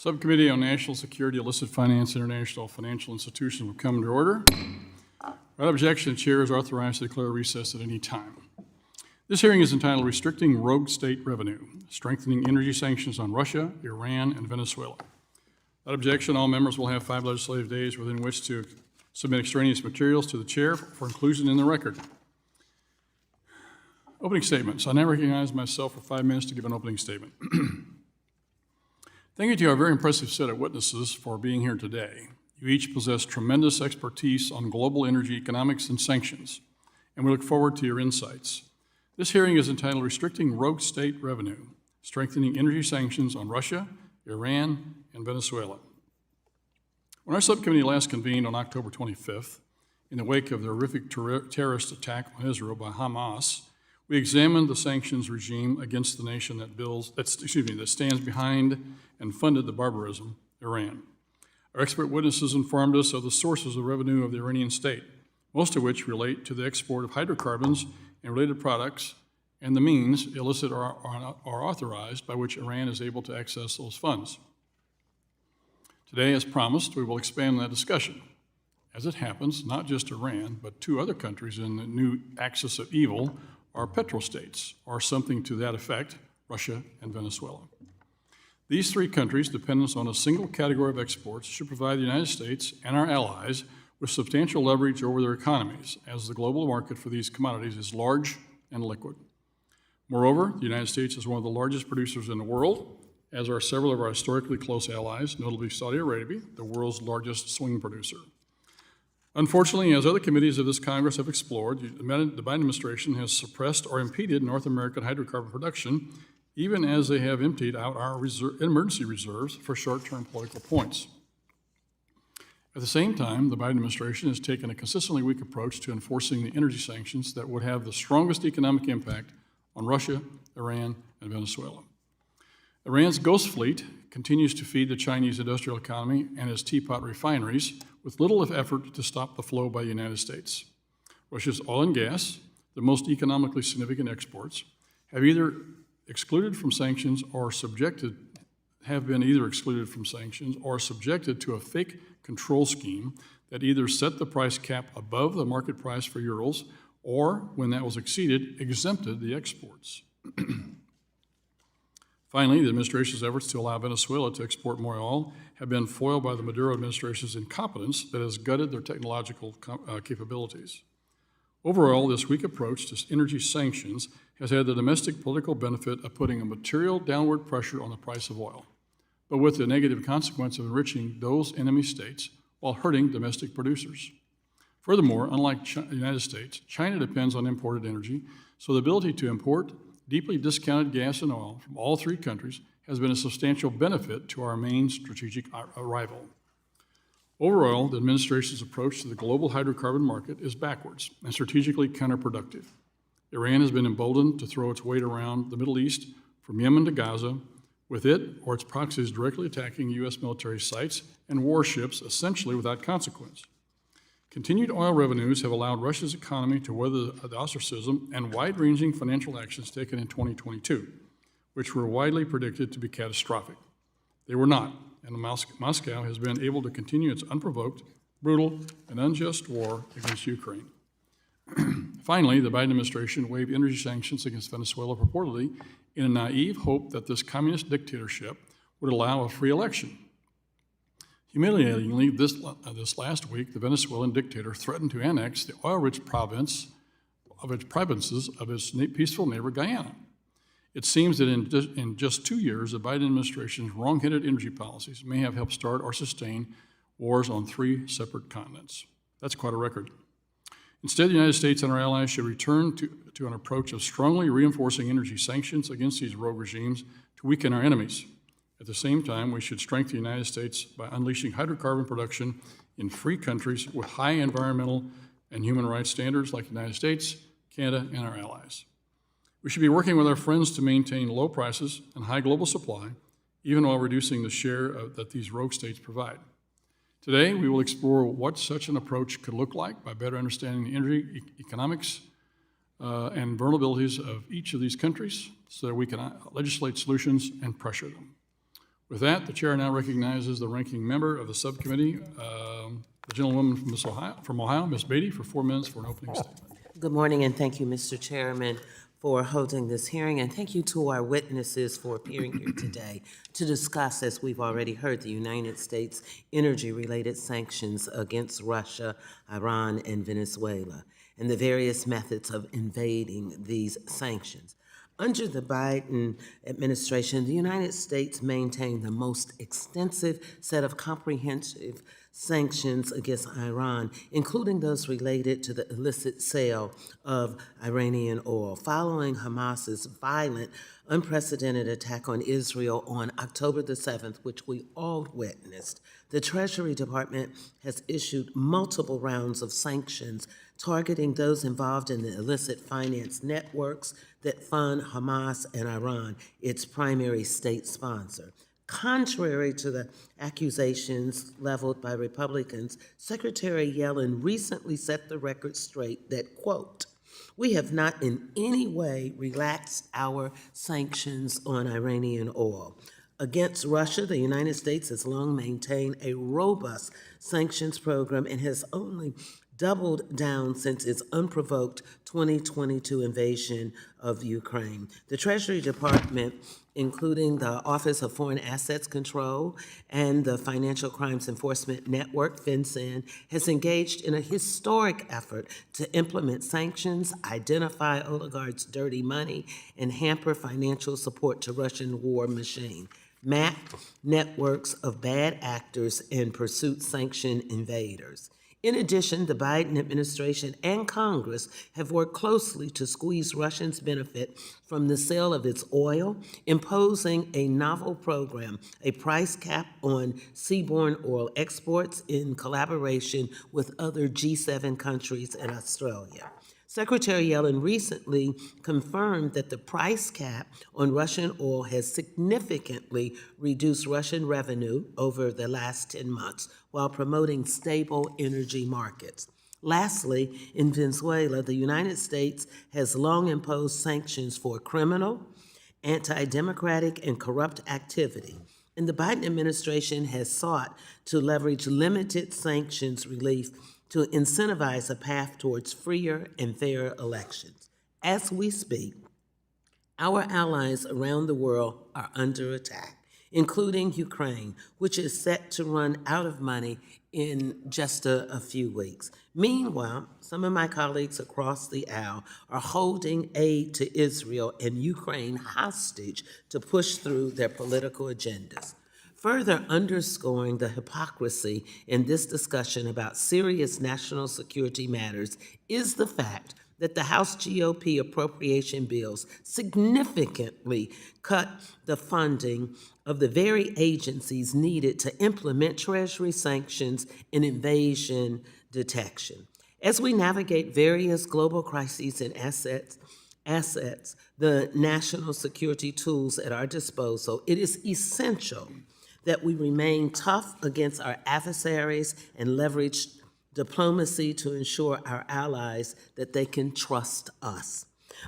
Subcommittee on National Security, Illicit Finance, International Financial Institutions will come to order. Without objection, the chair is authorized to declare recess at any time. This hearing is entitled Restricting Rogue State Revenue, Strengthening Energy Sanctions on Russia, Iran, and Venezuela. Without objection, all members will have 5 legislative days within which to submit extraneous materials to the chair for inclusion in the record. Opening statements. I now recognize myself for 5 minutes to give an opening statement. Thank you to our very impressive set of witnesses for being here today. You each possess tremendous expertise on global energy economics and sanctions, and we look forward to your insights. This hearing is entitled Restricting Rogue State Revenue, Strengthening Energy Sanctions on Russia, Iran, and Venezuela. When our subcommittee last convened on October 25th, in the wake of the horrific terrorist attack on Israel by Hamas, we examined the sanctions regime against the nation that stands behind and funded the barbarism, Iran. Our expert witnesses informed us of the sources of revenue of the Iranian state, most of which relate to the export of hydrocarbons and related products, and the means, illicit or authorized, by which Iran is able to access those funds. Today, as promised, we will expand that discussion. As it happens, not just Iran, but 2 other countries in the new axis of evil are petrostates, or something to that effect, Russia and Venezuela. These 3 countries' dependence on a single category of exports should provide the United States and our allies with substantial leverage over their economies, as the global market for these commodities is large and liquid. Moreover, the United States is one of the largest producers in the world, as are several of our historically close allies, notably Saudi Arabia, the world's largest swing producer. Unfortunately, as other committees of this Congress have explored, the Biden administration has suppressed or impeded North American hydrocarbon production, even as they have emptied out our emergency reserves for short-term political points. At the same time, the Biden administration has taken a consistently weak approach to enforcing the energy sanctions that would have the strongest economic impact on Russia, Iran, and Venezuela. Iran's ghost fleet continues to feed the Chinese industrial economy and its teapot refineries with little effort to stop the flow by the United States. Russia's oil and gas, the most economically significant exports, have been either excluded from sanctions or subjected to a fake control scheme that either set the price cap above the market price for Urals or, when that was exceeded, exempted the exports. Finally, the administration's efforts to allow Venezuela to export more oil have been foiled by the Maduro administration's incompetence that has gutted their technological capabilities. Overall, this weak approach to energy sanctions has had the domestic political benefit of putting a material downward pressure on the price of oil, but with the negative consequence of enriching those enemy states while hurting domestic producers. Furthermore, unlike the United States, China depends on imported energy, so the ability to import deeply discounted gas and oil from all 3 countries has been a substantial benefit to our main strategic rival. Overall, the administration's approach to the global hydrocarbon market is backwards and strategically counterproductive. Iran has been emboldened to throw its weight around the Middle East from Yemen to Gaza, with it or its proxies directly attacking U.S. military sites and warships essentially without consequence. Continued oil revenues have allowed Russia's economy to weather the ostracism and wide-ranging financial actions taken in 2022, which were widely predicted to be catastrophic. They were not, and Moscow has been able to continue its unprovoked, brutal, and unjust war against Ukraine. Finally, the Biden administration waived energy sanctions against Venezuela purportedly in a naive hope that this communist dictatorship would allow a free election. Humiliatingly, this last week, the Venezuelan dictator threatened to annex the oil-rich provinces of its peaceful neighbor, Guyana. It seems that in just 2 years, the Biden administration's wrong-headed energy policies may have helped start or sustain wars on 3 separate continents. That's quite a record. Instead, the United States and our allies should return to an approach of strongly reinforcing energy sanctions against these rogue regimes to weaken our enemies. At the same time, we should strengthen the United States by unleashing hydrocarbon production in free countries with high environmental and human rights standards like the United States, Canada, and our allies. We should be working with our friends to maintain low prices and high global supply, even while reducing the share that these rogue states provide. Today, we will explore what such an approach could look like by better understanding the energy economics and vulnerabilities of each of these countries so that we can legislate solutions and pressure them. With that, the chair now recognizes the ranking member of the subcommittee, the gentlewoman from Ohio, Ms. Beatty, for 4 minutes for an opening statement. Good morning, and thank you, Mr. Chairman, for holding this hearing, and thank you to our witnesses for appearing here today to discuss, as we've already heard, the United States energy-related sanctions against Russia, Iran, and Venezuela, and the various methods of invading these sanctions. Under the Biden administration, the United States maintained the most extensive set of comprehensive sanctions against Iran, including those related to the illicit sale of Iranian oil, following Hamas's violent, unprecedented attack on Israel on October the 7th, which we all witnessed. The Treasury Department has issued multiple rounds of sanctions targeting those involved in the illicit finance networks that fund Hamas and Iran, its primary state sponsor. Contrary to the accusations leveled by Republicans, Secretary Yellen recently set the record straight that, quote, "We have not in any way relaxed our sanctions on Iranian oil. Against Russia, the United States has long maintained a robust sanctions program and has only doubled down since its unprovoked 2022 invasion of Ukraine. The Treasury Department, including the Office of Foreign Assets Control and the Financial Crimes Enforcement Network, FinCEN, has engaged in a historic effort to implement sanctions, identify oligarchs' dirty money, and hamper financial support to Russian war machine, map networks of bad actors, and pursue sanction invaders. In addition, the Biden administration and Congress have worked closely to squeeze Russians' benefit from the sale of its oil, imposing a novel program, a price cap on seaborne oil exports in collaboration with other G7 countries and Australia. Secretary Yellen recently confirmed that the price cap on Russian oil has significantly reduced Russian revenue over the last 10 months while promoting stable energy markets. Lastly, in Venezuela, the United States has long imposed sanctions for criminal, anti-democratic, and corrupt activity. And the Biden administration has sought to leverage limited sanctions relief to incentivize a path towards freer and fairer elections. As we speak, our allies around the world are under attack, including Ukraine, which is set to run out of money in just a few weeks. Meanwhile, some of my colleagues across the aisle are holding aid to Israel and Ukraine hostage to push through their political agendas. Further underscoring the hypocrisy in this discussion about serious national security matters is the fact that the House GOP appropriation bills significantly cut the funding of the very agencies needed to implement Treasury sanctions and invasion detection. As we navigate various global crises and assets, the national security tools at our disposal, it is essential that we remain tough against our adversaries and leverage diplomacy to ensure our allies that they can trust us.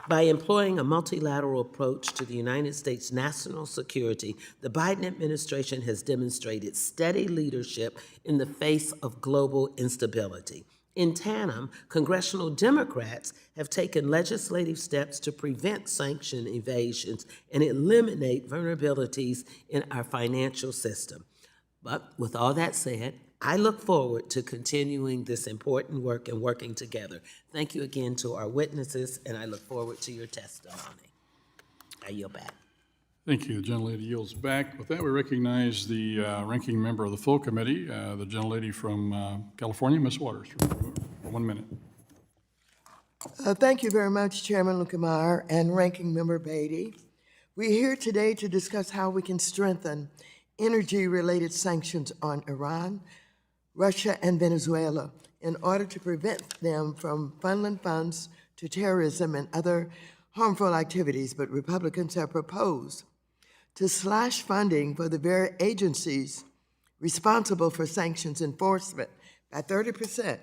By employing a multilateral approach to the United States national security, the Biden administration has demonstrated steady leadership in the face of global instability. In tandem, congressional Democrats have taken legislative steps to prevent sanction evasions and eliminate vulnerabilities in our financial system. But with all that said, I look forward to continuing this important work and working together. Thank you again to our witnesses, and I look forward to your testimony. I yield back. Thank you. The gentlelady yields back. With that, we recognize the ranking member of the full committee, the gentlelady from California, Ms. Waters, for 1 minute. Thank you very much, Chairman Luetkemeyer and Ranking Member Beatty. We're here today to discuss how we can strengthen energy-related sanctions on Iran, Russia, and Venezuela in order to prevent them from funneling funds to terrorism and other harmful activities. But Republicans have proposed to slash funding for the very agencies responsible for sanctions enforcement by 30%.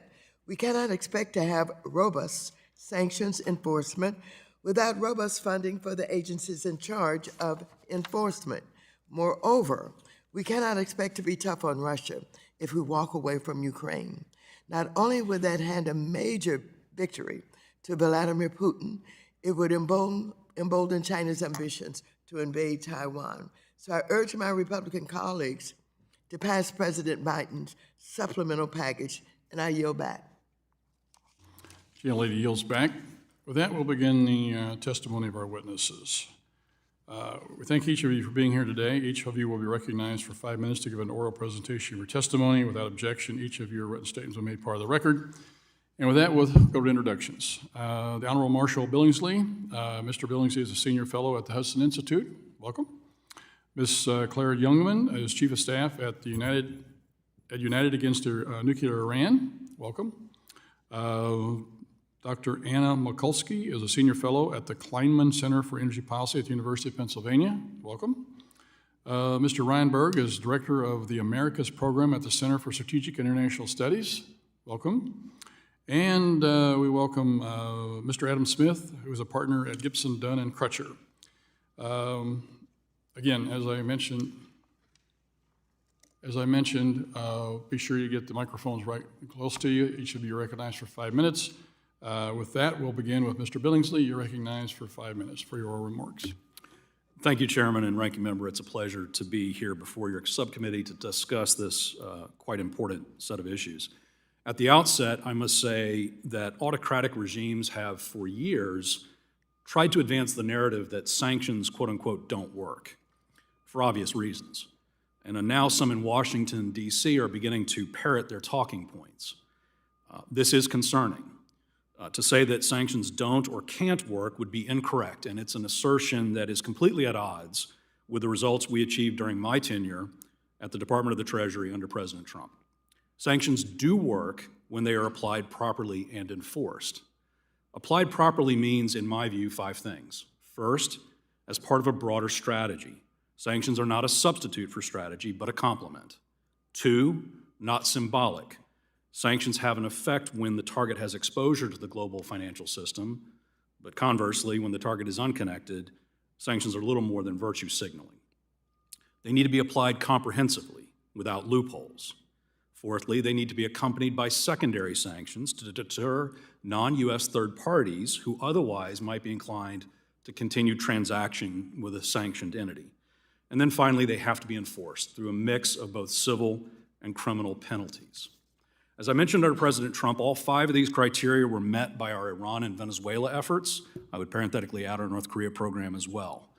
We cannot expect to have robust sanctions enforcement without robust funding for the agencies in charge of enforcement. Moreover, we cannot expect to be tough on Russia if we walk away from Ukraine. Not only would that hand a major victory to Vladimir Putin, it would embolden China's ambitions to invade Taiwan. So I urge my Republican colleagues to pass President Biden's supplemental package, and I yield back. The young lady yields back. With that, we'll begin the testimony of our witnesses. We thank each of you for being here today. Each of you will be recognized for 5 minutes to give an oral presentation of your testimony. Without objection, each of your written statements will be made part of the record. And with that, we'll go to introductions. The Honorable Marshal Billingsley. Mr. Billingsley is a senior fellow at the Hudson Institute. Welcome. Ms. Claire Jungman is Chief of Staff at United Against Nuclear Iran. Welcome. Dr. Anna Mikulska is a senior fellow at the Kleiman Center for Energy Policy at the University of Pennsylvania. Welcome. Mr. Ryan Berg is Director of the Americas Program at the Center for Strategic and International Studies. Welcome. And we welcome Mr. Adam Smith, who is a partner at Gibson, Dunn, and Crutcher. Again, as I mentioned, be sure you get the microphones right close to you. Each of you are recognized for 5 minutes. With that, we'll begin with Mr. Billingsley. You're recognized for 5 minutes for your oral remarks. Thank you, Chairman and Ranking Member. It's a pleasure to be here before your subcommittee to discuss this quite important set of issues. At the outset, I must say that autocratic regimes have for years tried to advance the narrative that sanctions, quote unquote, don't work for obvious reasons. And now some in Washington, D.C. are beginning to parrot their talking points. This is concerning. To say that sanctions don't or can't work would be incorrect, and it's an assertion that is completely at odds with the results we achieved during my tenure at the Department of the Treasury under President Trump. Sanctions do work when they are applied properly and enforced. Applied properly means, in my view, 5 things. First, as part of a broader strategy. Sanctions are not a substitute for strategy, but a complement. 2, not symbolic. Sanctions have an effect when the target has exposure to the global financial system, but conversely, when the target is unconnected, sanctions are little more than virtue signaling. They need to be applied comprehensively, without loopholes. Fourthly, they need to be accompanied by secondary sanctions to deter non-U.S. third parties who otherwise might be inclined to continue transaction with a sanctioned entity. And then finally, they have to be enforced through a mix of both civil and criminal penalties. As I mentioned under President Trump, all 5 of these criteria were met by our Iran and Venezuela efforts. I would parenthetically add our North Korea program as well.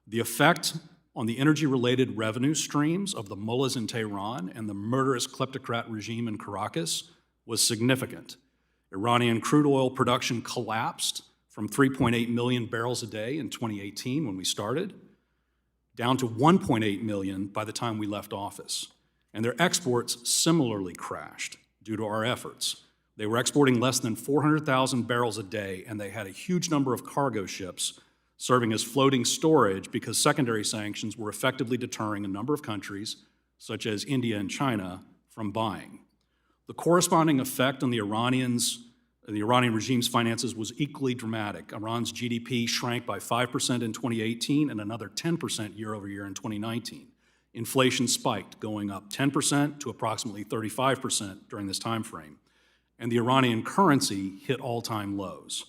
The effect on the energy-related revenue streams of the mullahs in Tehran and the murderous kleptocrat regime in Caracas was significant. Iranian crude oil production collapsed from 3.8 million barrels a day in 2018 when we started, down to 1.8 million by the time we left office. And their exports similarly crashed due to our efforts. They were exporting less than 400,000 barrels a day, and they had a huge number of cargo ships serving as floating storage because secondary sanctions were effectively deterring a number of countries, such as India and China, from buying. The corresponding effect on the Iranian regime's finances was equally dramatic. Iran's GDP shrank by 5% in 2018 and another 10% year over year in 2019. Inflation spiked, going up 10% to approximately 35% during this time frame, and the Iranian currency hit all-time lows.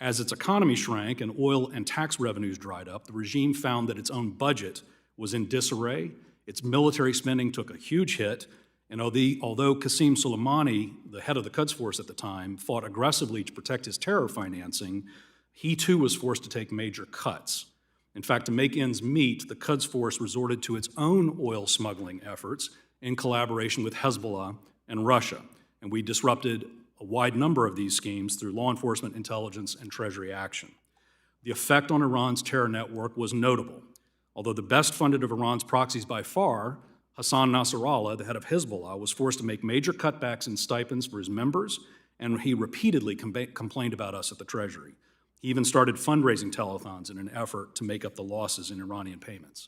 As its economy shrank and oil and tax revenues dried up, the regime found that its own budget was in disarray, its military spending took a huge hit, and although Qasem Soleimani, the head of the Quds Force at the time, fought aggressively to protect his terror financing, he too was forced to take major cuts. In fact, to make ends meet, the Quds Force resorted to its own oil smuggling efforts in collaboration with Hezbollah and Russia, and we disrupted a wide number of these schemes through law enforcement, intelligence, and Treasury action. The effect on Iran's terror network was notable. Although the best funded of Iran's proxies by far, Hassan Nasrallah, the head of Hezbollah, was forced to make major cutbacks in stipends for his members, and he repeatedly complained about us at the Treasury. He even started fundraising telethons in an effort to make up the losses in Iranian payments.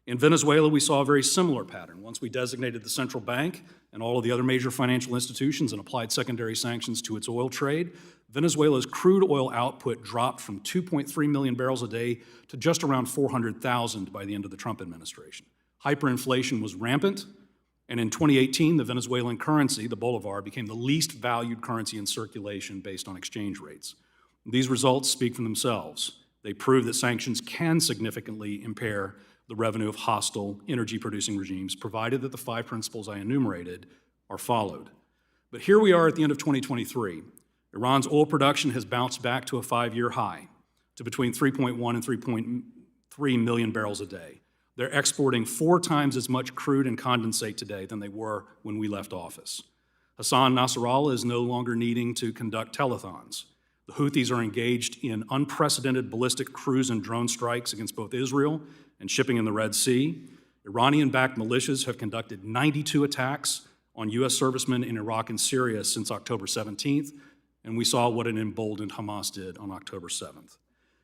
In Venezuela, we saw a very similar pattern. Once we designated the central bank and all of the other major financial institutions and applied secondary sanctions to its oil trade, Venezuela's crude oil output dropped from 2.3 million barrels a day to just around 400,000 by the end of the Trump administration. Hyperinflation was rampant, and in 2018, the Venezuelan currency, the bolivar, became the least valued currency in circulation based on exchange rates. These results speak for themselves. They prove that sanctions can significantly impair the revenue of hostile energy-producing regimes, provided that the 5 principles I enumerated are followed. But here we are at the end of 2023. Iran's oil production has bounced back to a 5-year high, to between 3.1 and 3.3 million barrels a day. They're exporting 4 times as much crude and condensate today than they were when we left office. Hassan Nasrallah is no longer needing to conduct telethons. The Houthis are engaged in unprecedented ballistic cruise and drone strikes against both Israel and shipping in the Red Sea. Iranian-backed militias have conducted 92 attacks on U.S. servicemen in Iraq and Syria since October 17th, and we saw what an emboldened Hamas did on October 7th.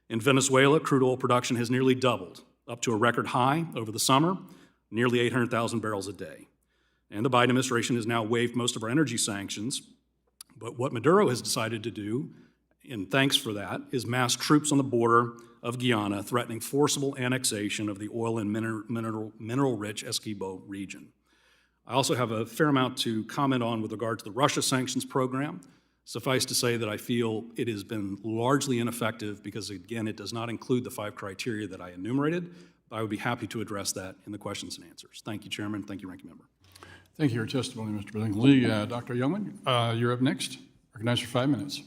In Venezuela, crude oil production has nearly doubled, up to a record high over the summer, nearly 800,000 barrels a day. And the Biden administration has now waived most of our energy sanctions, but what Maduro has decided to do, and thanks for that, is mass troops on the border of Guyana, threatening forcible annexation of the oil and mineral-rich Essequibo region. I also have a fair amount to comment on with regard to the Russia sanctions program. Suffice to say that I feel it has been largely ineffective because, again, it does not include the 5 criteria that I enumerated. I would be happy to address that in the questions and answers. Thank you, Chairman. Thank you, Ranking Member. Thank you for your testimony, Mr. Billingsley. Dr. Jungman, you're up next. Recognized for 5 minutes.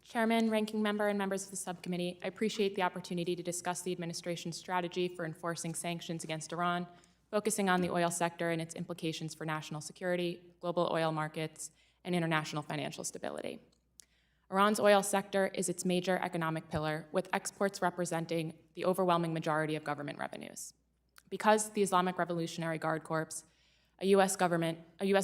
Chairman, Ranking Member, and members of the subcommittee, I appreciate the opportunity to discuss the administration's strategy for enforcing sanctions against Iran, focusing on the oil sector and its implications for national security, global oil markets, and international financial stability. Iran's oil sector is its major economic pillar, with exports representing the overwhelming majority of government revenues. Because the Islamic Revolutionary Guard Corps, a U.S.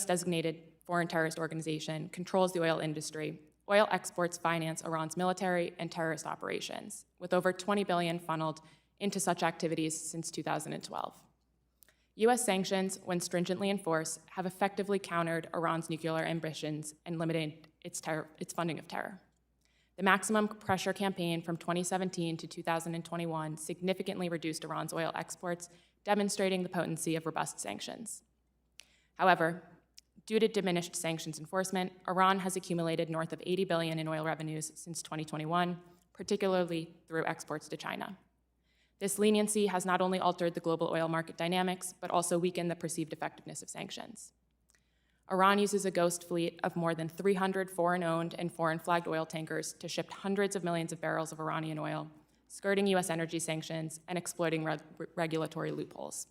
designated foreign terrorist organization, controls the oil industry, oil exports finance Iran's military and terrorist operations, with over $20 billion funneled into such activities since 2012. U.S. sanctions, when stringently enforced, have effectively countered Iran's nuclear ambitions and limited its funding of terror. The maximum pressure campaign from 2017 to 2021 significantly reduced Iran's oil exports, demonstrating the potency of robust sanctions. However, due to diminished sanctions enforcement, Iran has accumulated north of $80 billion in oil revenues since 2021, particularly through exports to China. This leniency has not only altered the global oil market dynamics, but also weakened the perceived effectiveness of sanctions. Iran uses a ghost fleet of more than 300 foreign-owned and foreign-flagged oil tankers to ship hundreds of millions of barrels of Iranian oil, skirting U.S. energy sanctions and exploiting regulatory loopholes.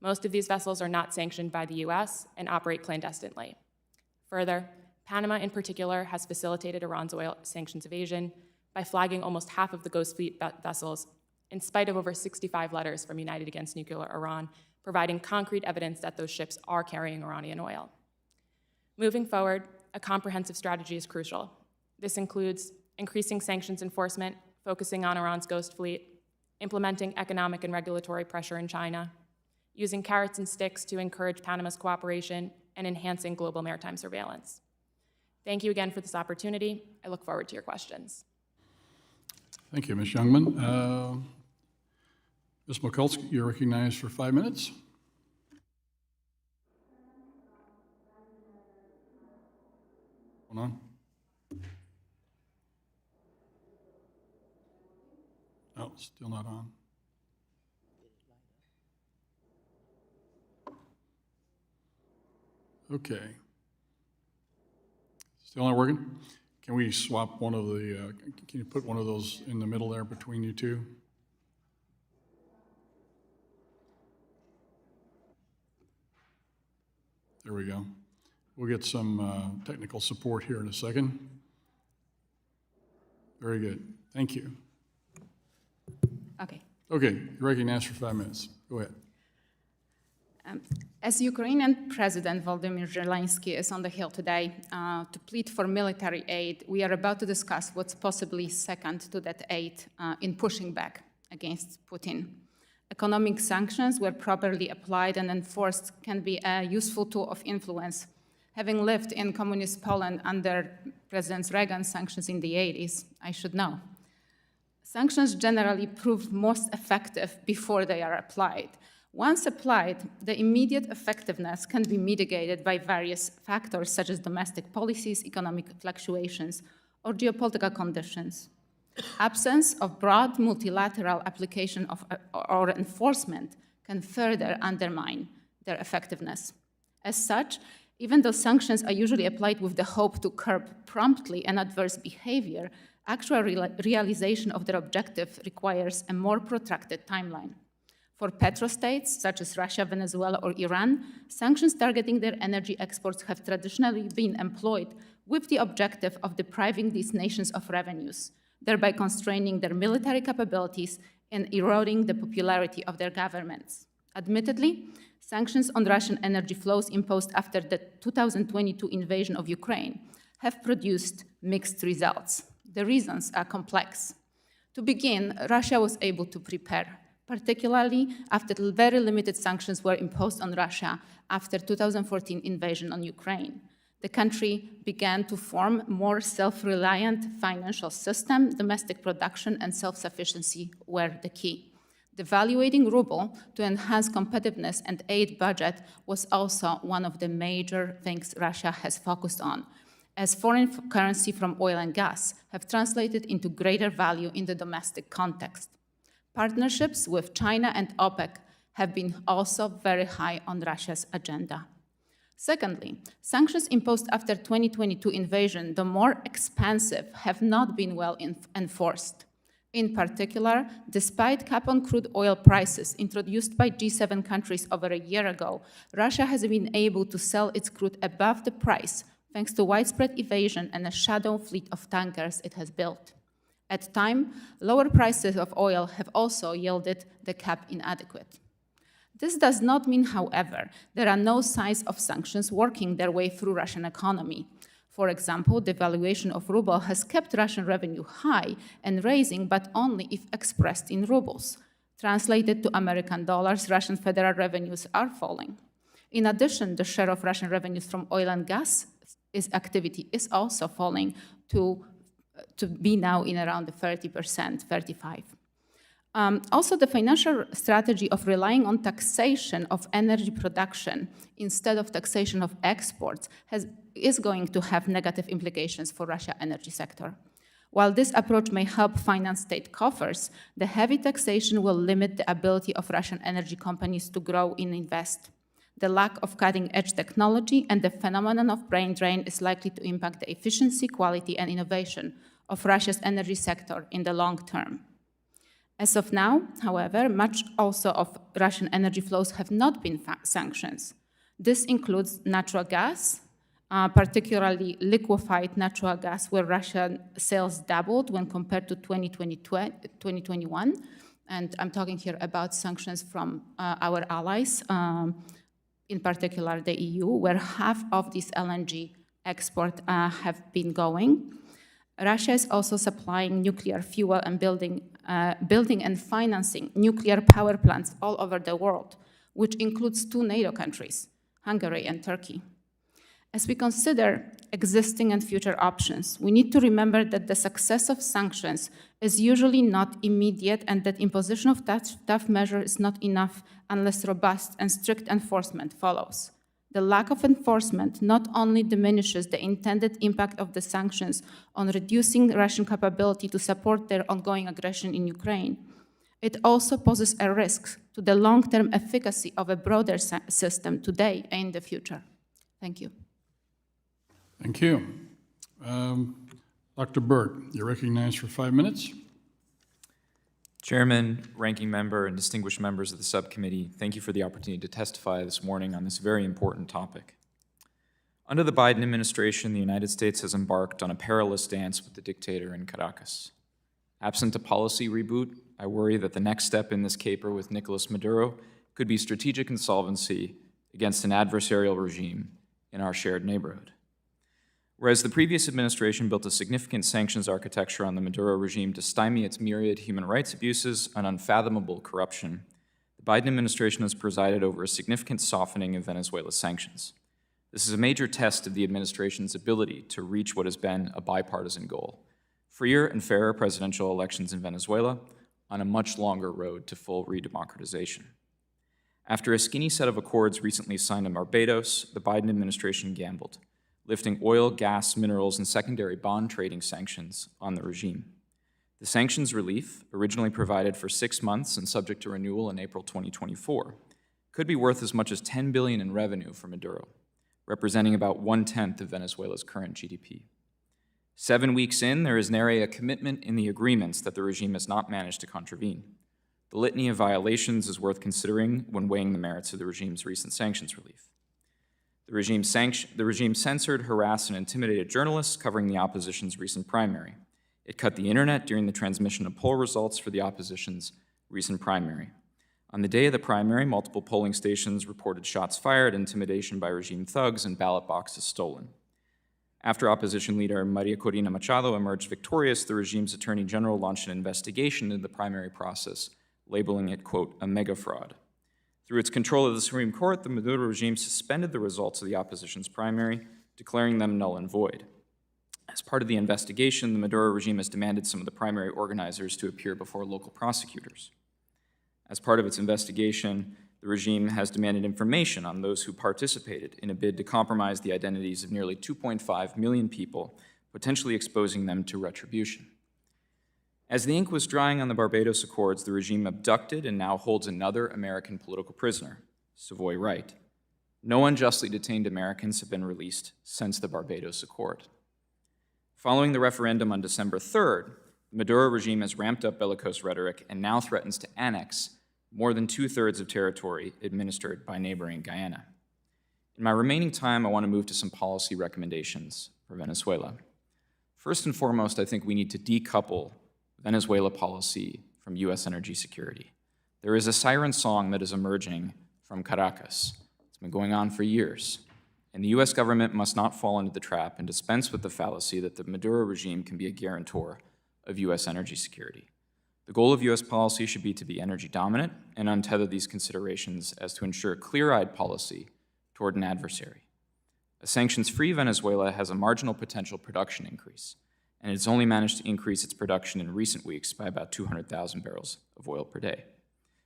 Most of these vessels are not sanctioned by the U.S. and operate clandestinely. Further, Panama in particular has facilitated Iran's oil sanctions evasion by flagging almost half of the ghost fleet vessels, in spite of over 65 letters from United Against Nuclear Iran, providing concrete evidence that those ships are carrying Iranian oil. Moving forward, a comprehensive strategy is crucial. This includes increasing sanctions enforcement, focusing on Iran's ghost fleet, implementing economic and regulatory pressure in China, using carrots and sticks to encourage Panama's cooperation, and enhancing global maritime surveillance. Thank you again for this opportunity. I look forward to your questions. Thank you, Ms. Jungman. Ms. Mikulska, you're recognized for 5 minutes. Hold on. Oh, still not on. Okay. Still not working? Can we swap one of the, can you put one of those in the middle there between you two? There we go. We'll get some technical support here in a second. Very good. Thank you. Okay. Okay, you're recognized for 5 minutes. Go ahead. As Ukrainian President Volodymyr Zelensky is on the Hill today to plead for military aid, we are about to discuss what's possibly second to that aid in pushing back against Putin. Economic sanctions, where properly applied and enforced, can be a useful tool of influence. Having lived in communist Poland under President Reagan's sanctions in the 80s, I should know. Sanctions generally prove most effective before they are applied. Once applied, the immediate effectiveness can be mitigated by various factors such as domestic policies, economic fluctuations, or geopolitical conditions. Absence of broad multilateral application or enforcement can further undermine their effectiveness. As such, even though sanctions are usually applied with the hope to curb promptly an adverse behavior, actual realization of their objective requires a more protracted timeline. For petrostates, such as Russia, Venezuela, or Iran, sanctions targeting their energy exports have traditionally been employed with the objective of depriving these nations of revenues, thereby constraining their military capabilities and eroding the popularity of their governments. Admittedly, sanctions on Russian energy flows imposed after the 2022 invasion of Ukraine have produced mixed results. The reasons are complex. To begin, Russia was able to prepare, particularly after very limited sanctions were imposed on Russia after 2014 invasion on Ukraine. The country began to form more self-reliant financial system, domestic production, and self-sufficiency were the key. Devaluating ruble to enhance competitiveness and aid budget was also one of the major things Russia has focused on, as foreign currency from oil and gas have translated into greater value in the domestic context. Partnerships with China and OPEC have been also very high on Russia's agenda. Secondly, sanctions imposed after 2022 invasion, though more expansive, have not been well enforced. In particular, despite cap on crude oil prices introduced by G7 countries over a year ago, Russia has been able to sell its crude above the price thanks to widespread evasion and a shadow fleet of tankers it has built. At time, lower prices of oil have also yielded the cap inadequate. This does not mean, however, there are no signs of sanctions working their way through Russian economy. For example, the devaluation of ruble has kept Russian revenue high and rising, but only if expressed in rubles. Translated to American dollars, Russian federal revenues are falling. In addition, the share of Russian revenues from oil and gas activity is also falling to be now in around the 30%, 35%. Also, the financial strategy of relying on taxation of energy production instead of taxation of exports is going to have negative implications for Russia's energy sector. While this approach may help finance state coffers, the heavy taxation will limit the ability of Russian energy companies to grow and invest. The lack of cutting-edge technology and the phenomenon of brain drain is likely to impact the efficiency, quality, and innovation of Russia's energy sector in the long term. As of now, however, much also of Russian energy flows have not been sanctions. This includes natural gas, particularly liquefied natural gas, where Russian sales doubled when compared to 2021. And I'm talking here about sanctions from our allies, in particular the EU, where half of these LNG exports have been going. Russia is also supplying nuclear fuel and building and financing nuclear power plants all over the world, which includes 2 NATO countries, Hungary and Turkey. As we consider existing and future options, we need to remember that the success of sanctions is usually not immediate and that imposition of tough measures is not enough unless robust and strict enforcement follows. The lack of enforcement not only diminishes the intended impact of the sanctions on reducing Russian capability to support their ongoing aggression in Ukraine, it also poses a risk to the long-term efficacy of a broader system today and in the future. Thank you. Thank you. Dr. Berg, you're recognized for 5 minutes. Chairman, Ranking Member, and distinguished members of the subcommittee, thank you for the opportunity to testify this morning on this very important topic. Under the Biden administration, the United States has embarked on a perilous dance with the dictator in Caracas. Absent a policy reboot, I worry that the next step in this caper with Nicolas Maduro could be strategic insolvency against an adversarial regime in our shared neighborhood. Whereas the previous administration built a significant sanctions architecture on the Maduro regime to stymie its myriad human rights abuses and unfathomable corruption, the Biden administration has presided over a significant softening of Venezuela's sanctions. This is a major test of the administration's ability to reach what has been a bipartisan goal: freer and fairer presidential elections in Venezuela on a much longer road to full redemocratization. After a skinny set of accords recently signed in Barbados, the Biden administration gambled, lifting oil, gas, minerals, and secondary bond trading sanctions on the regime. The sanctions relief, originally provided for 6 months and subject to renewal in April 2024, could be worth as much as $10 billion in revenue for Maduro, representing about 1/10 of Venezuela's current GDP. 7 weeks in, there is nary a commitment in the agreements that the regime has not managed to contravene. The litany of violations is worth considering when weighing the merits of the regime's recent sanctions relief. The regime censored, harassed, and intimidated journalists covering the opposition's recent primary. It cut the internet during the transmission of poll results for the opposition's recent primary. On the day of the primary, multiple polling stations reported shots fired, intimidation by regime thugs, and ballot boxes stolen. After opposition leader Maria Corina Machado emerged victorious, the regime's attorney general launched an investigation into the primary process, labeling it, quote, a mega fraud. Through its control of the Supreme Court, the Maduro regime suspended the results of the opposition's primary, declaring them null and void. As part of the investigation, the Maduro regime has demanded some of the primary organizers to appear before local prosecutors. As part of its investigation, the regime has demanded information on those who participated in a bid to compromise the identities of nearly 2.5 million people, potentially exposing them to retribution. As the ink was drying on the Barbados Accords, the regime abducted and now holds another American political prisoner, Savoy Wright. No unjustly detained Americans have been released since the Barbados Accord. Following the referendum on December 3rd, the Maduro regime has ramped up bellicose rhetoric and now threatens to annex more than 2/3 of territory administered by neighboring Guyana. In my remaining time, I want to move to some policy recommendations for Venezuela. First and foremost, I think we need to decouple Venezuela policy from U.S. energy security. There is a siren song that is emerging from Caracas. It's been going on for years. And the U.S. government must not fall into the trap and dispense with the fallacy that the Maduro regime can be a guarantor of U.S. energy security. The goal of U.S. policy should be to be energy dominant and untether these considerations as to ensure clear-eyed policy toward an adversary. A sanctions-free Venezuela has a marginal potential production increase, and it's only managed to increase its production in recent weeks by about 200,000 barrels of oil per day,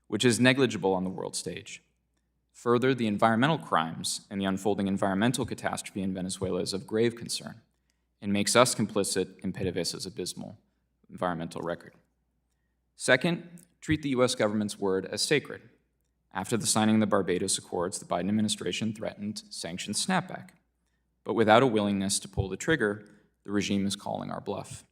which is negligible on the world stage. Further, the environmental crimes and the unfolding environmental catastrophe in Venezuela is of grave concern and makes us complicit in PDVSA's abysmal environmental record. Second, treat the U.S. government's word as sacred. After the signing of the Barbados Accords, the Biden administration threatened sanctions snapback. But without a willingness to pull the trigger, the regime is calling our bluff.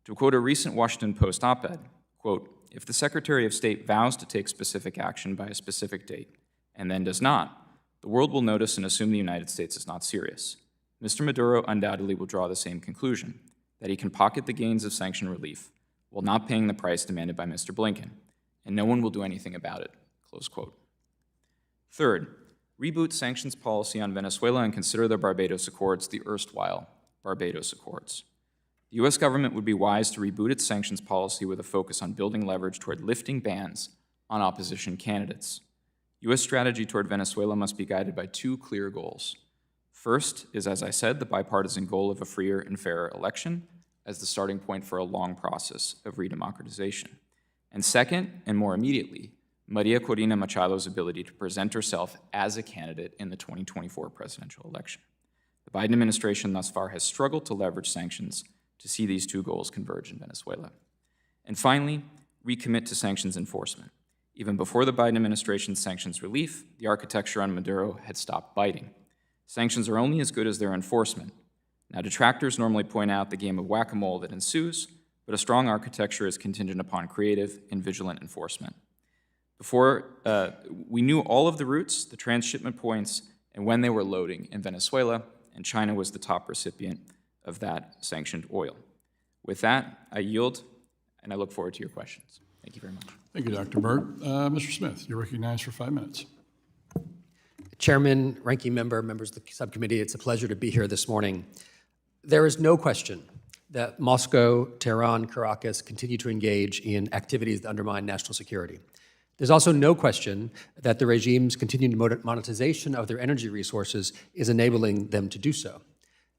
To quote a recent Washington Post op-ed, quote, if the Secretary of State vows to take specific action by a specific date and then does not, the world will notice and assume the United States is not serious. Mr. Maduro undoubtedly will draw the same conclusion, that he can pocket the gains of sanction relief while not paying the price demanded by Mr. Blinken, and no one will do anything about it, close quote. Third, reboot sanctions policy on Venezuela and consider the Barbados Accords the erstwhile Barbados Accords. The U.S. government would be wise to reboot its sanctions policy with a focus on building leverage toward lifting bans on opposition candidates. U.S. strategy toward Venezuela must be guided by two clear goals. First is, as I said, the bipartisan goal of a freer and fairer election as the starting point for a long process of redemocratization. And second, and more immediately, Maria Corina Machado's ability to present herself as a candidate in the 2024 presidential election. The Biden administration thus far has struggled to leverage sanctions to see these two goals converge in Venezuela. And finally, recommit to sanctions enforcement. Even before the Biden administration's sanctions relief, the architecture on Maduro had stopped biting. Sanctions are only as good as their enforcement. Now, detractors normally point out the game of whack-a-mole that ensues, but a strong architecture is contingent upon creative and vigilant enforcement. Before, we knew all of the routes, the transshipment points, and when they were loading in Venezuela, and China was the top recipient of that sanctioned oil. With that, I yield, and I look forward to your questions. Thank you very much. Thank you, Dr. Berg. Mr. Smith, you're recognized for 5 minutes. Chairman, ranking member, members of the subcommittee, it's a pleasure to be here this morning. There is no question that Moscow, Tehran, Caracas continue to engage in activities that undermine national security. There's also no question that the regime's continued monetization of their energy resources is enabling them to do so.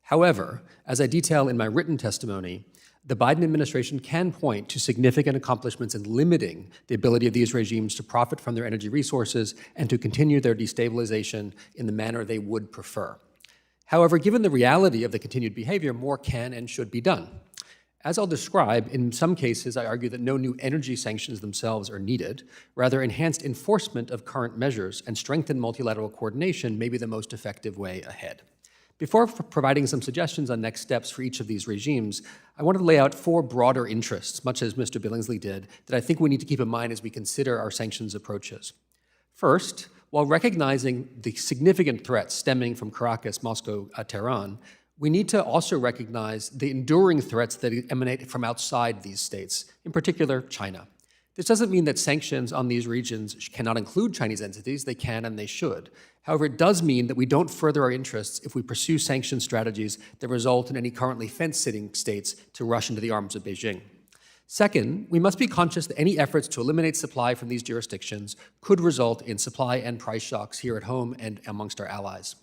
However, as I detail in my written testimony, the Biden administration can point to significant accomplishments in limiting the ability of these regimes to profit from their energy resources and to continue their destabilization in the manner they would prefer. However, given the reality of the continued behavior, more can and should be done. As I'll describe, in some cases, I argue that no new energy sanctions themselves are needed. Rather, enhanced enforcement of current measures and strengthened multilateral coordination may be the most effective way ahead. Before providing some suggestions on next steps for each of these regimes, I want to lay out 4 broader interests, much as Mr. Billingsley did, that I think we need to keep in mind as we consider our sanctions approaches. First, while recognizing the significant threats stemming from Caracas, Moscow, Tehran, we need to also recognize the enduring threats that emanate from outside these states, in particular China. This doesn't mean that sanctions on these regions cannot include Chinese entities. They can and they should. However, it does mean that we don't further our interests if we pursue sanction strategies that result in any currently fence-sitting states to rush into the arms of Beijing. Second, we must be conscious that any efforts to eliminate supply from these jurisdictions could result in supply and price shocks here at home and amongst our allies.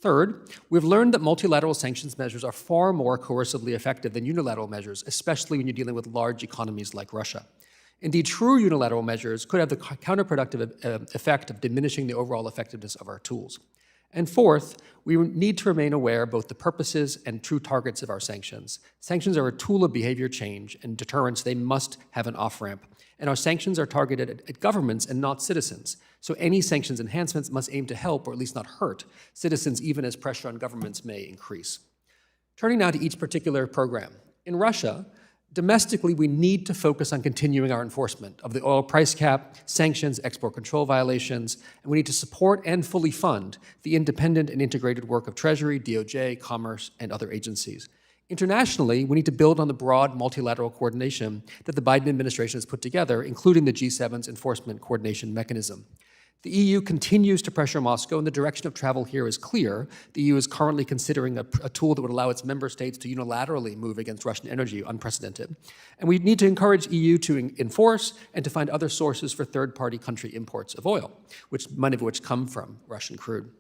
Third, we've learned that multilateral sanctions measures are far more coercively effective than unilateral measures, especially when you're dealing with large economies like Russia. Indeed, true unilateral measures could have the counterproductive effect of diminishing the overall effectiveness of our tools. And fourth, we need to remain aware of both the purposes and true targets of our sanctions. Sanctions are a tool of behavior change and deterrence. They must have an off-ramp. And our sanctions are targeted at governments and not citizens. So any sanctions enhancements must aim to help, or at least not hurt, citizens even as pressure on governments may increase. Turning now to each particular program. In Russia, domestically, we need to focus on continuing our enforcement of the oil price cap, sanctions, export control violations, and we need to support and fully fund the independent and integrated work of Treasury, DOJ, Commerce, and other agencies. Internationally, we need to build on the broad multilateral coordination that the Biden administration has put together, including the G7's enforcement coordination mechanism. The EU continues to pressure Moscow, and the direction of travel here is clear. The EU is currently considering a tool that would allow its member states to unilaterally move against Russian energy, unprecedented. And we need to encourage EU to enforce and to find other sources for third-party country imports of oil, many of which come from Russian crude.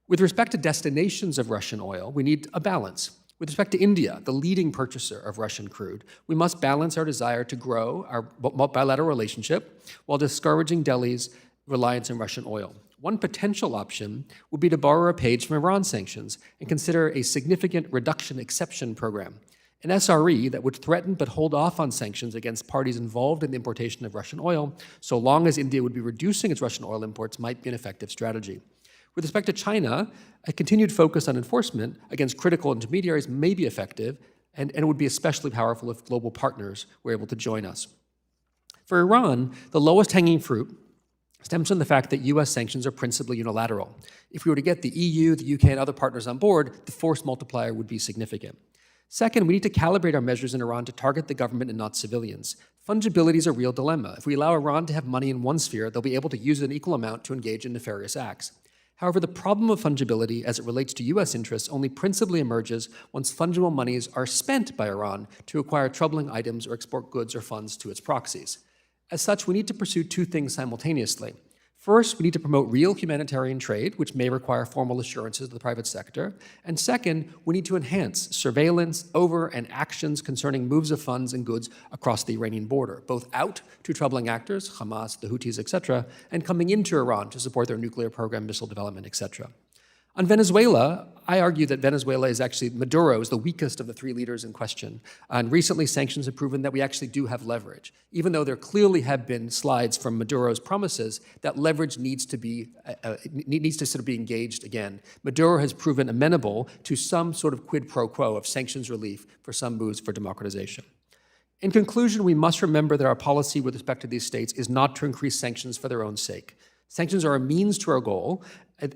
With respect to destinations of Russian oil, we need a balance. With respect to India, the leading purchaser of Russian crude, we must balance our desire to grow our bilateral relationship while discouraging Delhi's reliance on Russian oil. One potential option would be to borrow a page from Iran sanctions and consider a significant reduction exception program, an SRE that would threaten but hold off on sanctions against parties involved in the importation of Russian oil, so long as India would be reducing its Russian oil imports might be an effective strategy. With respect to China, a continued focus on enforcement against critical intermediaries may be effective, and it would be especially powerful if global partners were able to join us. For Iran, the lowest hanging fruit stems from the fact that U.S. sanctions are principally unilateral. If we were to get the EU, the UK, and other partners on board, the force multiplier would be significant. Second, we need to calibrate our measures in Iran to target the government and not civilians. Fungibility is a real dilemma. If we allow Iran to have money in one sphere, they'll be able to use an equal amount to engage in nefarious acts. However, the problem of fungibility as it relates to U.S. interests only principally emerges once fungible monies are spent by Iran to acquire troubling items or export goods or funds to its proxies. As such, we need to pursue 2 things simultaneously. First, we need to promote real humanitarian trade, which may require formal assurances of the private sector. And second, we need to enhance surveillance over and actions concerning moves of funds and goods across the Iranian border, both out to troubling actors, Hamas, the Houthis, etc., and coming into Iran to support their nuclear program, missile development, etc. On Venezuela, I argue that Venezuela is actually, Maduro is the weakest of the 3 leaders in question. And recently, sanctions have proven that we actually do have leverage. Even though there clearly have been slides from Maduro's promises, that leverage needs to sort of be engaged again. Maduro has proven amenable to some sort of quid pro quo of sanctions relief for some moves for democratization. In conclusion, we must remember that our policy with respect to these states is not to increase sanctions for their own sake. Sanctions are a means to our goal,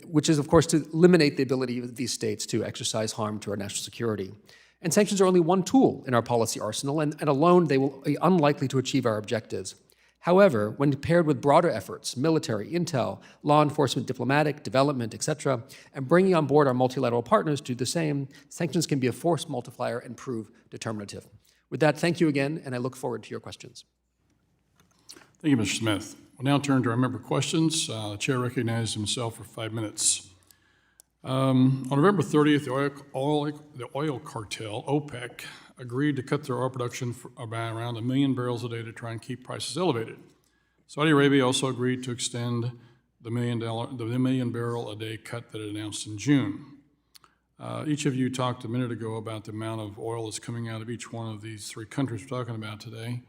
which is, of course, to eliminate the ability of these states to exercise harm to our national security. And sanctions are only one tool in our policy arsenal, and alone they will be unlikely to achieve our objectives. However, when paired with broader efforts, military, intel, law enforcement, diplomatic, development, etc., and bringing on board our multilateral partners to do the same, sanctions can be a force multiplier and prove determinative. With that, thank you again, and I look forward to your questions. Thank you, Mr. Smith. We'll now turn to our member questions. The chair recognizes himself for 5 minutes. On November 30th, the oil cartel, OPEC, agreed to cut their oil production by around 1 million barrels a day to try and keep prices elevated. Saudi Arabia also agreed to extend the million barrel a day cut that it announced in June. Each of you talked a minute ago about the amount of oil that's coming out of each one of these three countries we're talking about today.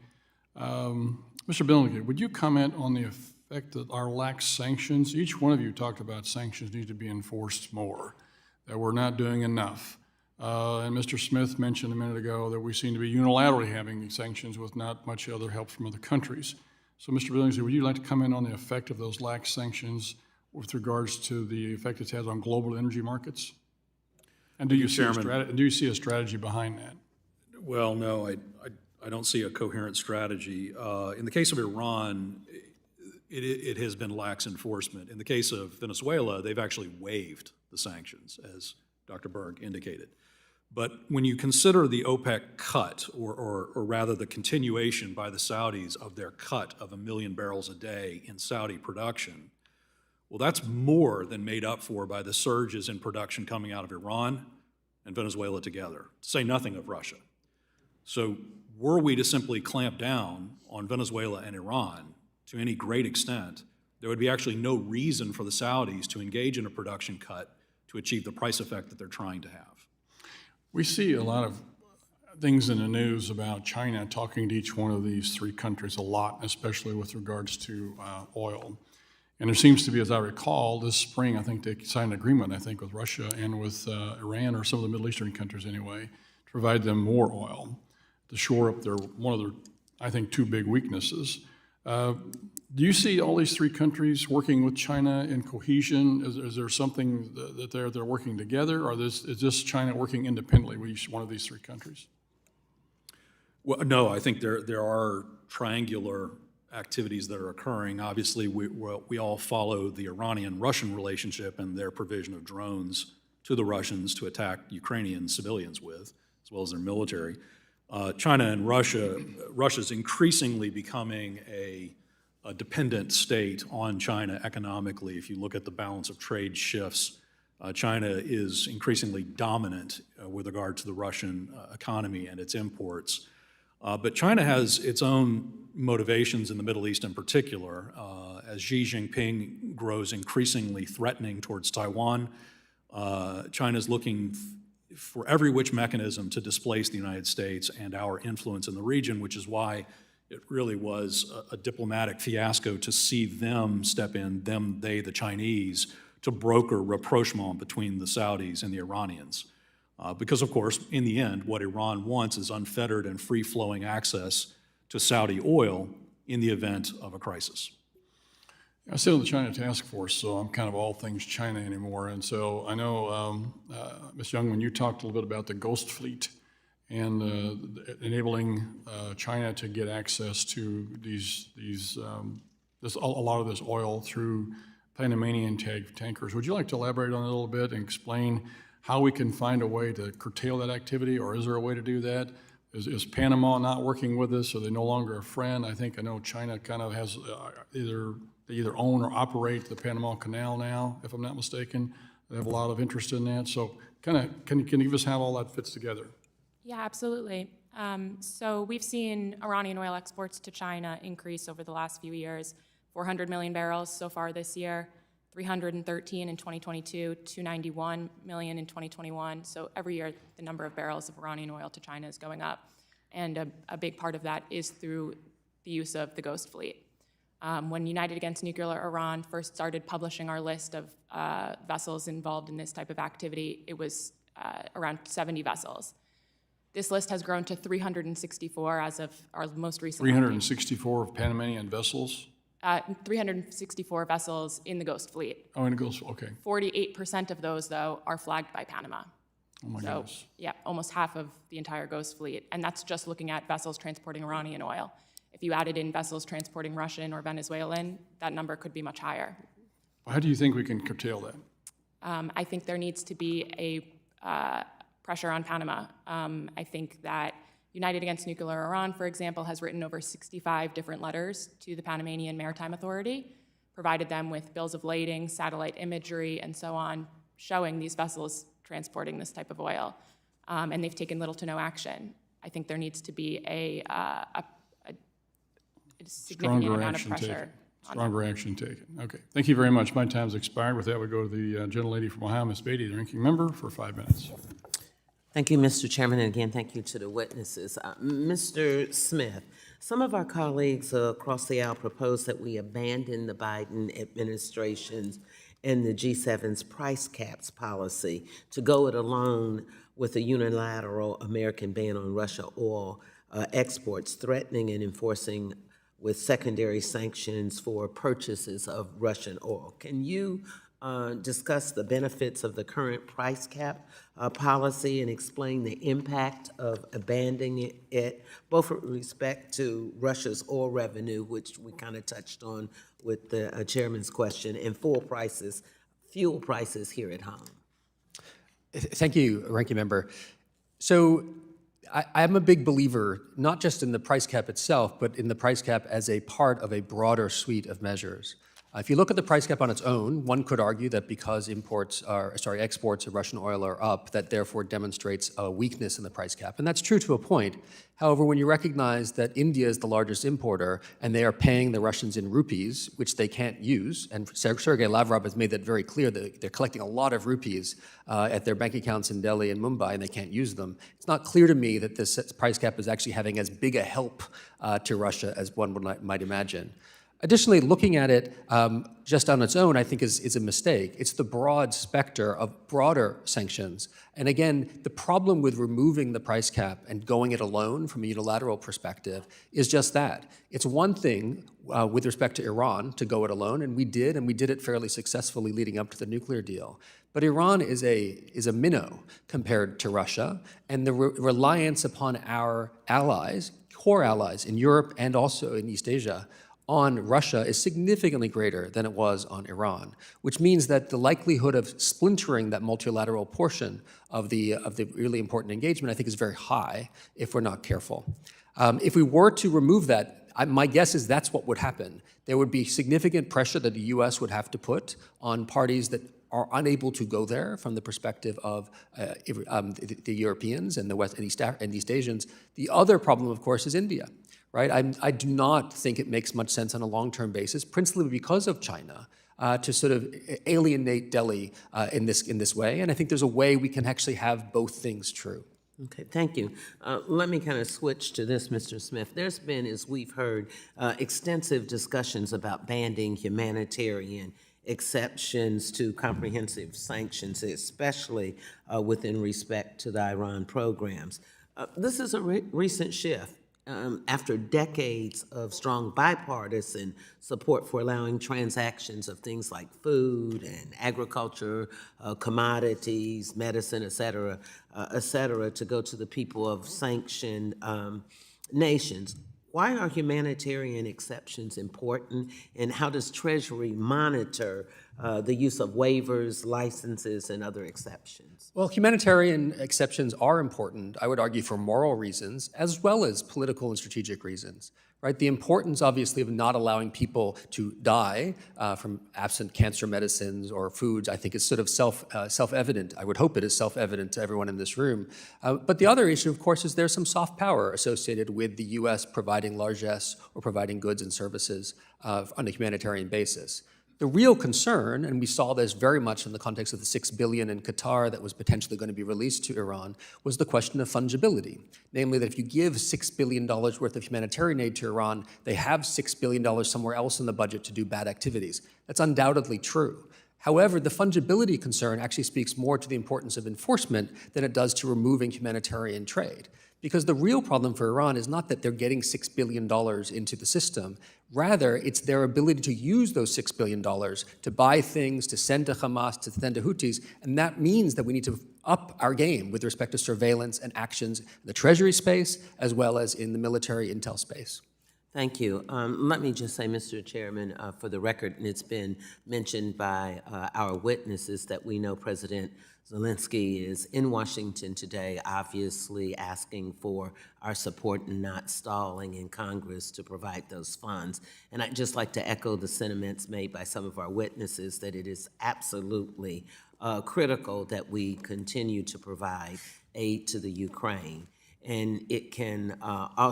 Mr. Billingsley, would you comment on the effect that our lax sanctions, each one of you talked about sanctions need to be enforced more, that we're not doing enough. And Mr. Smith mentioned a minute ago that we seem to be unilaterally having sanctions with not much other help from other countries. So, Mr. Billingsley, would you like to comment on the effect of those lax sanctions with regards to the effect it has on global energy markets? And do you see a strategy behind that? Well, no, I don't see a coherent strategy. In the case of Iran, it has been lax enforcement. In the case of Venezuela, they've actually waived the sanctions, as Dr. Berg indicated. But when you consider the OPEC cut, or rather the continuation by the Saudis of their cut of 1 million barrels a day in Saudi production, well, that's more than made up for by the surges in production coming out of Iran and Venezuela together, to say nothing of Russia. So were we to simply clamp down on Venezuela and Iran to any great extent, there would be actually no reason for the Saudis to engage in a production cut to achieve the price effect that they're trying to have. We see a lot of things in the news about China talking to each one of these three countries a lot, especially with regards to oil. And there seems to be, as I recall, this spring, I think they signed an agreement, with Russia and with Iran, or some of the Middle Eastern countries anyway, to provide them more oil to shore up one of their, I think, two big weaknesses. Do you see all these three countries working with China in cohesion? Is there something that they're working together, or is this China working independently with each one of these three countries? Well, no, I think there are triangular activities that are occurring. Obviously, we all follow the Iranian-Russian relationship and their provision of drones to the Russians to attack Ukrainian civilians with, as well as their military. China and Russia's increasingly becoming a dependent state on China economically. If you look at the balance of trade shifts, China is increasingly dominant with regard to the Russian economy and its imports. But China has its own motivations in the Middle East in particular. As Xi Jinping grows increasingly threatening towards Taiwan, China's looking for every which mechanism to displace the United States and our influence in the region, which is why it really was a diplomatic fiasco to see them step in, they, the Chinese, to broker rapprochement between the Saudis and the Iranians. Because, of course, in the end, what Iran wants is unfettered and free-flowing access to Saudi oil in the event of a crisis. I sit on the China Task Force, so I'm kind of all things China anymore. And so I know, Ms. Jungman, you talked a little bit about the ghost fleet and enabling China to get access to a lot of this oil through Panamanian tankers. Would you like to elaborate on it a little bit and explain how we can find a way to curtail that activity, or is there a way to do that? Is Panama not working with us? Are they no longer a friend? I know China kind of has they either own or operate the Panama Canal now, if I'm not mistaken. They have a lot of interest in that. So can you give us how all that fits together? Yeah, absolutely. So we've seen Iranian oil exports to China increase over the last few years, 400 million barrels so far this year, 313 in 2022, 291 million in 2021. So every year, the number of barrels of Iranian oil to China is going up. And a big part of that is through the use of the Ghost Fleet. When United Against Nuclear Iran first started publishing our list of vessels involved in this type of activity, it was around 70 vessels. This list has grown to 364 as of our most recent 364 of Panamanian vessels? 364 vessels in the Ghost Fleet. Oh, in the Ghost, okay. 48% of those, though, are flagged by Panama. Oh my goodness. Yeah, almost half of the entire Ghost Fleet. And that's just looking at vessels transporting Iranian oil. If you added in vessels transporting Russian or Venezuelan, that number could be much higher. How do you think we can curtail that? I think there needs to be a pressure on Panama. I think that United Against Nuclear Iran, for example, has written over 65 different letters to the Panamanian Maritime Authority, provided them with bills of lading, satellite imagery, and so on, showing these vessels transporting this type of oil, and they've taken little to no action. I think there needs to be a significant Stronger amount of action pressure. taken. Stronger action taken. Okay. Thank you very much. My time's expired. With that, we go to the gentlelady from Ohio, Ms. Beatty, the ranking member, for 5 minutes. Thank you, Mr. Chairman, and again, thank you to the witnesses. Mr. Smith, some of our colleagues across the aisle propose that we abandon the Biden administration's and the G7's price caps policy to go it alone with a unilateral American ban on Russia oil exports, threatening and enforcing with secondary sanctions for purchases of Russian oil. Can you discuss the benefits of the current price cap policy and explain the impact of abandoning it, both with respect to Russia's oil revenue, which we kind of touched on with the chairman's question, and fuel prices here at home? Thank you, Ranking Member. So I'm a big believer, not just in the price cap itself, but in the price cap as a part of a broader suite of measures. If you look at the price cap on its own, one could argue that because exports of Russian oil are up, that therefore demonstrates a weakness in the price cap. And that's true to a point. However, when you recognize that India is the largest importer and they are paying the Russians in rupees, which they can't use, and Sergei Lavrov has made that very clear that they're collecting a lot of rupees at their bank accounts in Delhi and Mumbai and they can't use them. It's not clear to me that this price cap is actually having as big a help to Russia as one might imagine. Additionally, looking at it just on its own, I think is a mistake. It's the broad specter of broader sanctions. And again, the problem with removing the price cap and going it alone from a unilateral perspective is just that. It's one thing with respect to Iran to go it alone, and we did it fairly successfully leading up to the nuclear deal. But Iran is a minnow compared to Russia, and the reliance upon our allies, core allies in Europe and also in East Asia, on Russia is significantly greater than it was on Iran, which means that the likelihood of splintering that multilateral portion of the really important engagement, I think, is very high if we're not careful. If we were to remove that, my guess is that's what would happen. There would be significant pressure that the U.S. would have to put on parties that are unable to go there from the perspective of the Europeans and the West and East Asians. The other problem, of course, is India. Right? I do not think it makes much sense on a long-term basis, principally because of China, to sort of alienate Delhi in this way. And I think there's a way we can actually have both things true. Okay, thank you. Let me kind of switch to this, Mr. Smith. There's been, as we've heard, extensive discussions about banning humanitarian exceptions to comprehensive sanctions, especially within respect to the Iran programs. This is a recent shift. After decades of strong bipartisan support for allowing transactions of things like food and agriculture, commodities, medicine, et cetera, to go to the people of sanctioned nations. Why are humanitarian exceptions important, and how does Treasury monitor the use of waivers, licenses, and other exceptions? Well, humanitarian exceptions are important, I would argue, for moral reasons, as well as political and strategic reasons. Right? The importance, obviously, of not allowing people to die from absent cancer medicines or foods, I think, is sort of self-evident. I would hope it is self-evident to everyone in this room. But the other issue, of course, is there's some soft power associated with the U.S. providing largesse or providing goods and services on a humanitarian basis. The real concern, and we saw this very much in the context of the $6 billion in Qatar that was potentially going to be released to Iran, was the question of fungibility. Namely, that if you give $6 billion worth of humanitarian aid to Iran, they have $6 billion somewhere else in the budget to do bad activities. That's undoubtedly true. However, the fungibility concern actually speaks more to the importance of enforcement than it does to removing humanitarian trade. Because the real problem for Iran is not that they're getting $6 billion into the system. Rather, it's their ability to use those $6 billion to buy things, to send to Hamas, to send to Houthis, and that means that we need to up our game with respect to surveillance and actions in the Treasury space as well as in the military intel space. Thank you. Let me just say, Mr. Chairman, for the record, and it's been mentioned by our witnesses that we know President Zelensky is in Washington today, obviously asking for our support and not stalling in Congress to provide those funds. And I'd just like to echo the sentiments made by some of our witnesses that it is absolutely critical that we continue to provide aid to the Ukraine. And it can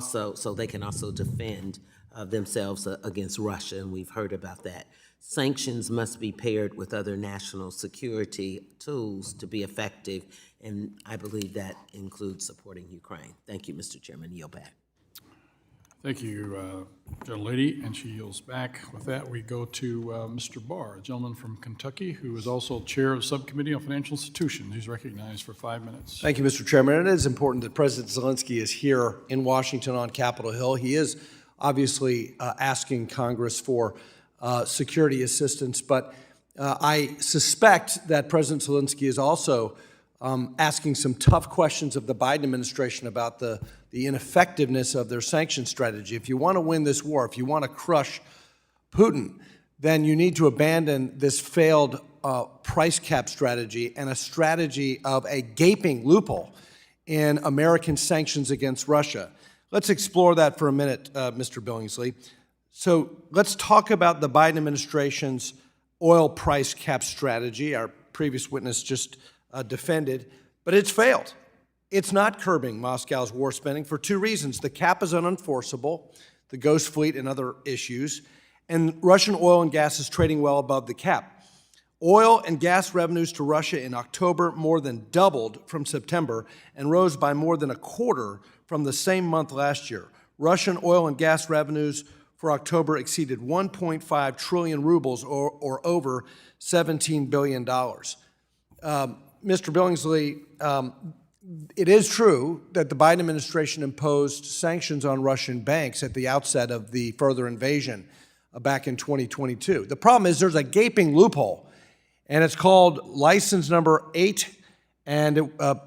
so they can also defend themselves against Russia, and we've heard about that. Sanctions must be paired with other national security tools to be effective, and I believe that includes supporting Ukraine. Thank you, Mr. Chairman. Yield back. Thank you, gentlelady, and she yields back. With that, we go to Mr. Barr, a gentleman from Kentucky who is also chair of the Subcommittee on Financial Institutions. He's recognized for 5 minutes. Thank you, Mr. Chairman. It is important that President Zelensky is here in Washington on Capitol Hill. He is obviously asking Congress for security assistance, but I suspect that President Zelensky is also asking some tough questions of the Biden administration about the ineffectiveness of their sanction strategy. If you want to win this war, if you want to crush Putin, then you need to abandon this failed price cap strategy and a strategy of a gaping loophole in American sanctions against Russia. Let's explore that for a minute, Mr. Billingsley. So let's talk about the Biden administration's oil price cap strategy. Our previous witness just defended, but it's failed. It's not curbing Moscow's war spending for two reasons. The cap is unenforceable, the ghost fleet and other issues, and Russian oil and gas is trading well above the cap. Oil and gas revenues to Russia in October more than doubled from September and rose by more than a quarter from the same month last year. Russian oil and gas revenues for October exceeded 1.5 trillion rubles, or over $17 billion. Mr. Billingsley, it is true that the Biden administration imposed sanctions on Russian banks at the outset of the further invasion back in 2022. The problem is there's a gaping loophole, and it's called license number 8, and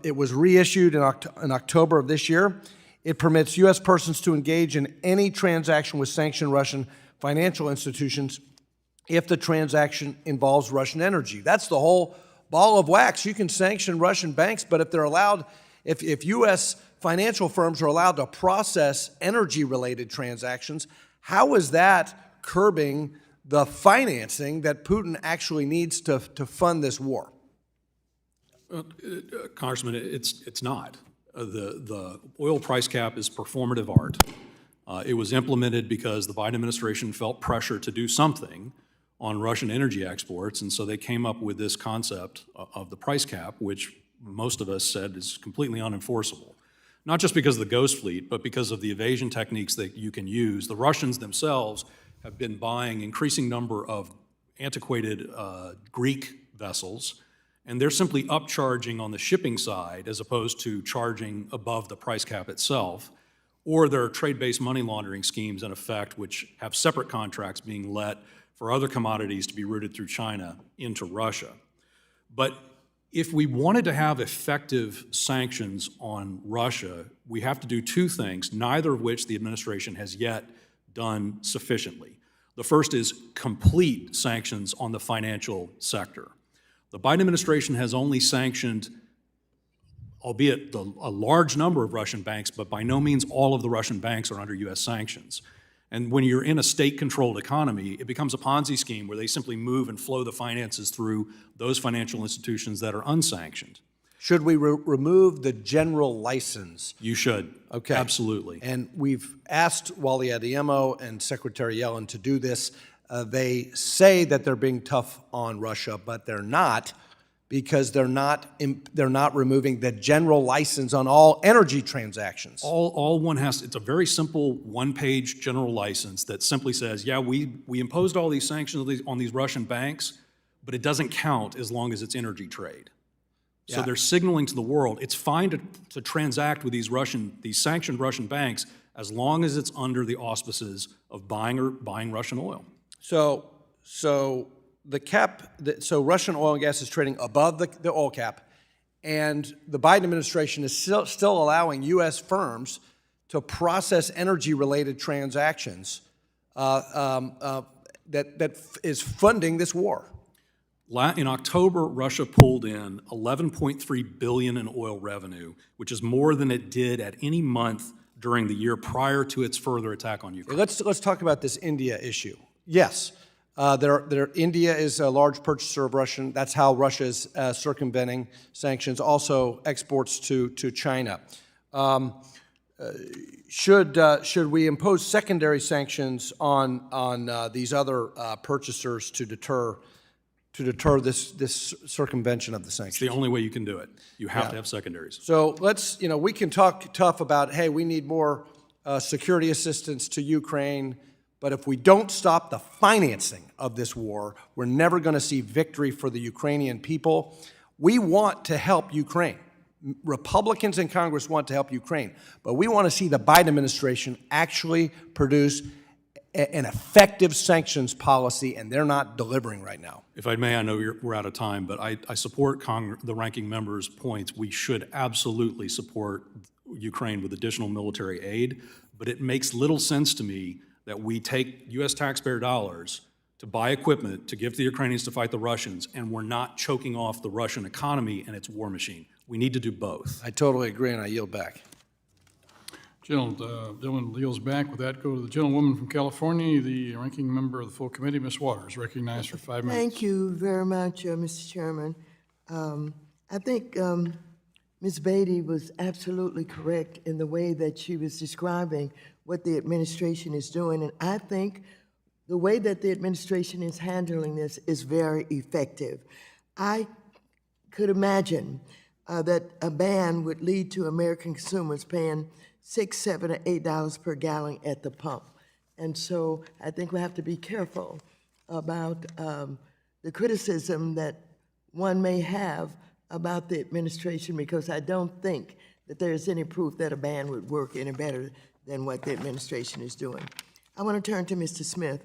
it was reissued in October of this year. It permits U.S. persons to engage in any transaction with sanctioned Russian financial institutions if the transaction involves Russian energy. That's the whole ball of wax. You can sanction Russian banks, but if they're allowed, if U.S. financial firms are allowed to process energy-related transactions, how is that curbing the financing that Putin actually needs to fund this war? Congressman, it's not. The oil price cap is performative art. It was implemented because the Biden administration felt pressure to do something on Russian energy exports, and so they came up with this concept of the price cap, which most of us said is completely unenforceable. Not just because of the ghost fleet, but because of the evasion techniques that you can use. The Russians themselves have been buying increasing number of antiquated Greek vessels, and they're simply upcharging on the shipping side as opposed to charging above the price cap itself. Or there are trade-based money laundering schemes in effect which have separate contracts being let for other commodities to be routed through China into Russia. But if we wanted to have effective sanctions on Russia, we have to do two things, neither of which the administration has yet done sufficiently. The first is complete sanctions on the financial sector. The Biden administration has only sanctioned, albeit a large number of Russian banks, but by no means all of the Russian banks are under U.S. sanctions. And when you're in a state-controlled economy, it becomes a Ponzi scheme where they simply move and flow the finances through those financial institutions that are unsanctioned. Should we remove the general license? You should. Okay. Absolutely. And we've asked Wally Adeyemo and Secretary Yellen to do this. They say that they're being tough on Russia, but they're not, because they're not removing the general license on all energy transactions. All one has, it's a very simple one-page general license that simply says, yeah, we imposed all these sanctions on these Russian banks, but it doesn't count as long as it's energy trade. So they're signaling to the world, it's fine to transact with these sanctioned Russian banks as long as it's under the auspices of buying Russian oil. So the cap, so Russian oil and gas is trading above the oil cap, and the Biden administration is still allowing U.S. firms to process energy-related transactions that is funding this war. In October, Russia pulled in $11.3 billion in oil revenue, which is more than it did at any month during the year prior to its further attack on Ukraine. Let's talk about this India issue. Yes, India is a large purchaser of Russian. That's how Russia is circumventing sanctions. Also, exports to China. Should we impose secondary sanctions on these other purchasers to deter this circumvention of the sanctions? It's the only way you can do it. You have to have secondaries. So we can talk tough about, hey, we need more security assistance to Ukraine, but if we don't stop the financing of this war, we're never going to see victory for the Ukrainian people. We want to help Ukraine. Republicans in Congress want to help Ukraine, but we want to see the Biden administration actually produce an effective sanctions policy, and they're not delivering right now. If I may, I know we're out of time, but I support the ranking member's points. We should absolutely support Ukraine with additional military aid, but it makes little sense to me that we take U.S. taxpayer dollars to buy equipment to give to the Ukrainians to fight the Russians, and we're not choking off the Russian economy and its war machine. We need to do both. I totally agree, and I yield back. Gentleman yields back. With that, go to the gentlewoman from California, the ranking member of the full committee, Ms. Waters, recognized for 5 minutes. Thank you very much, Mr. Chairman. I think Ms. Beatty was absolutely correct in the way that she was describing what the administration is doing, and I think the way that the administration is handling this is very effective. I could imagine that a ban would lead to American consumers paying $6, $7, or $8 per gallon at the pump. And so I think we have to be careful about the criticism that one may have about the administration, because I don't think that there's any proof that a ban would work any better than what the administration is doing. I want to turn to Mr. Smith.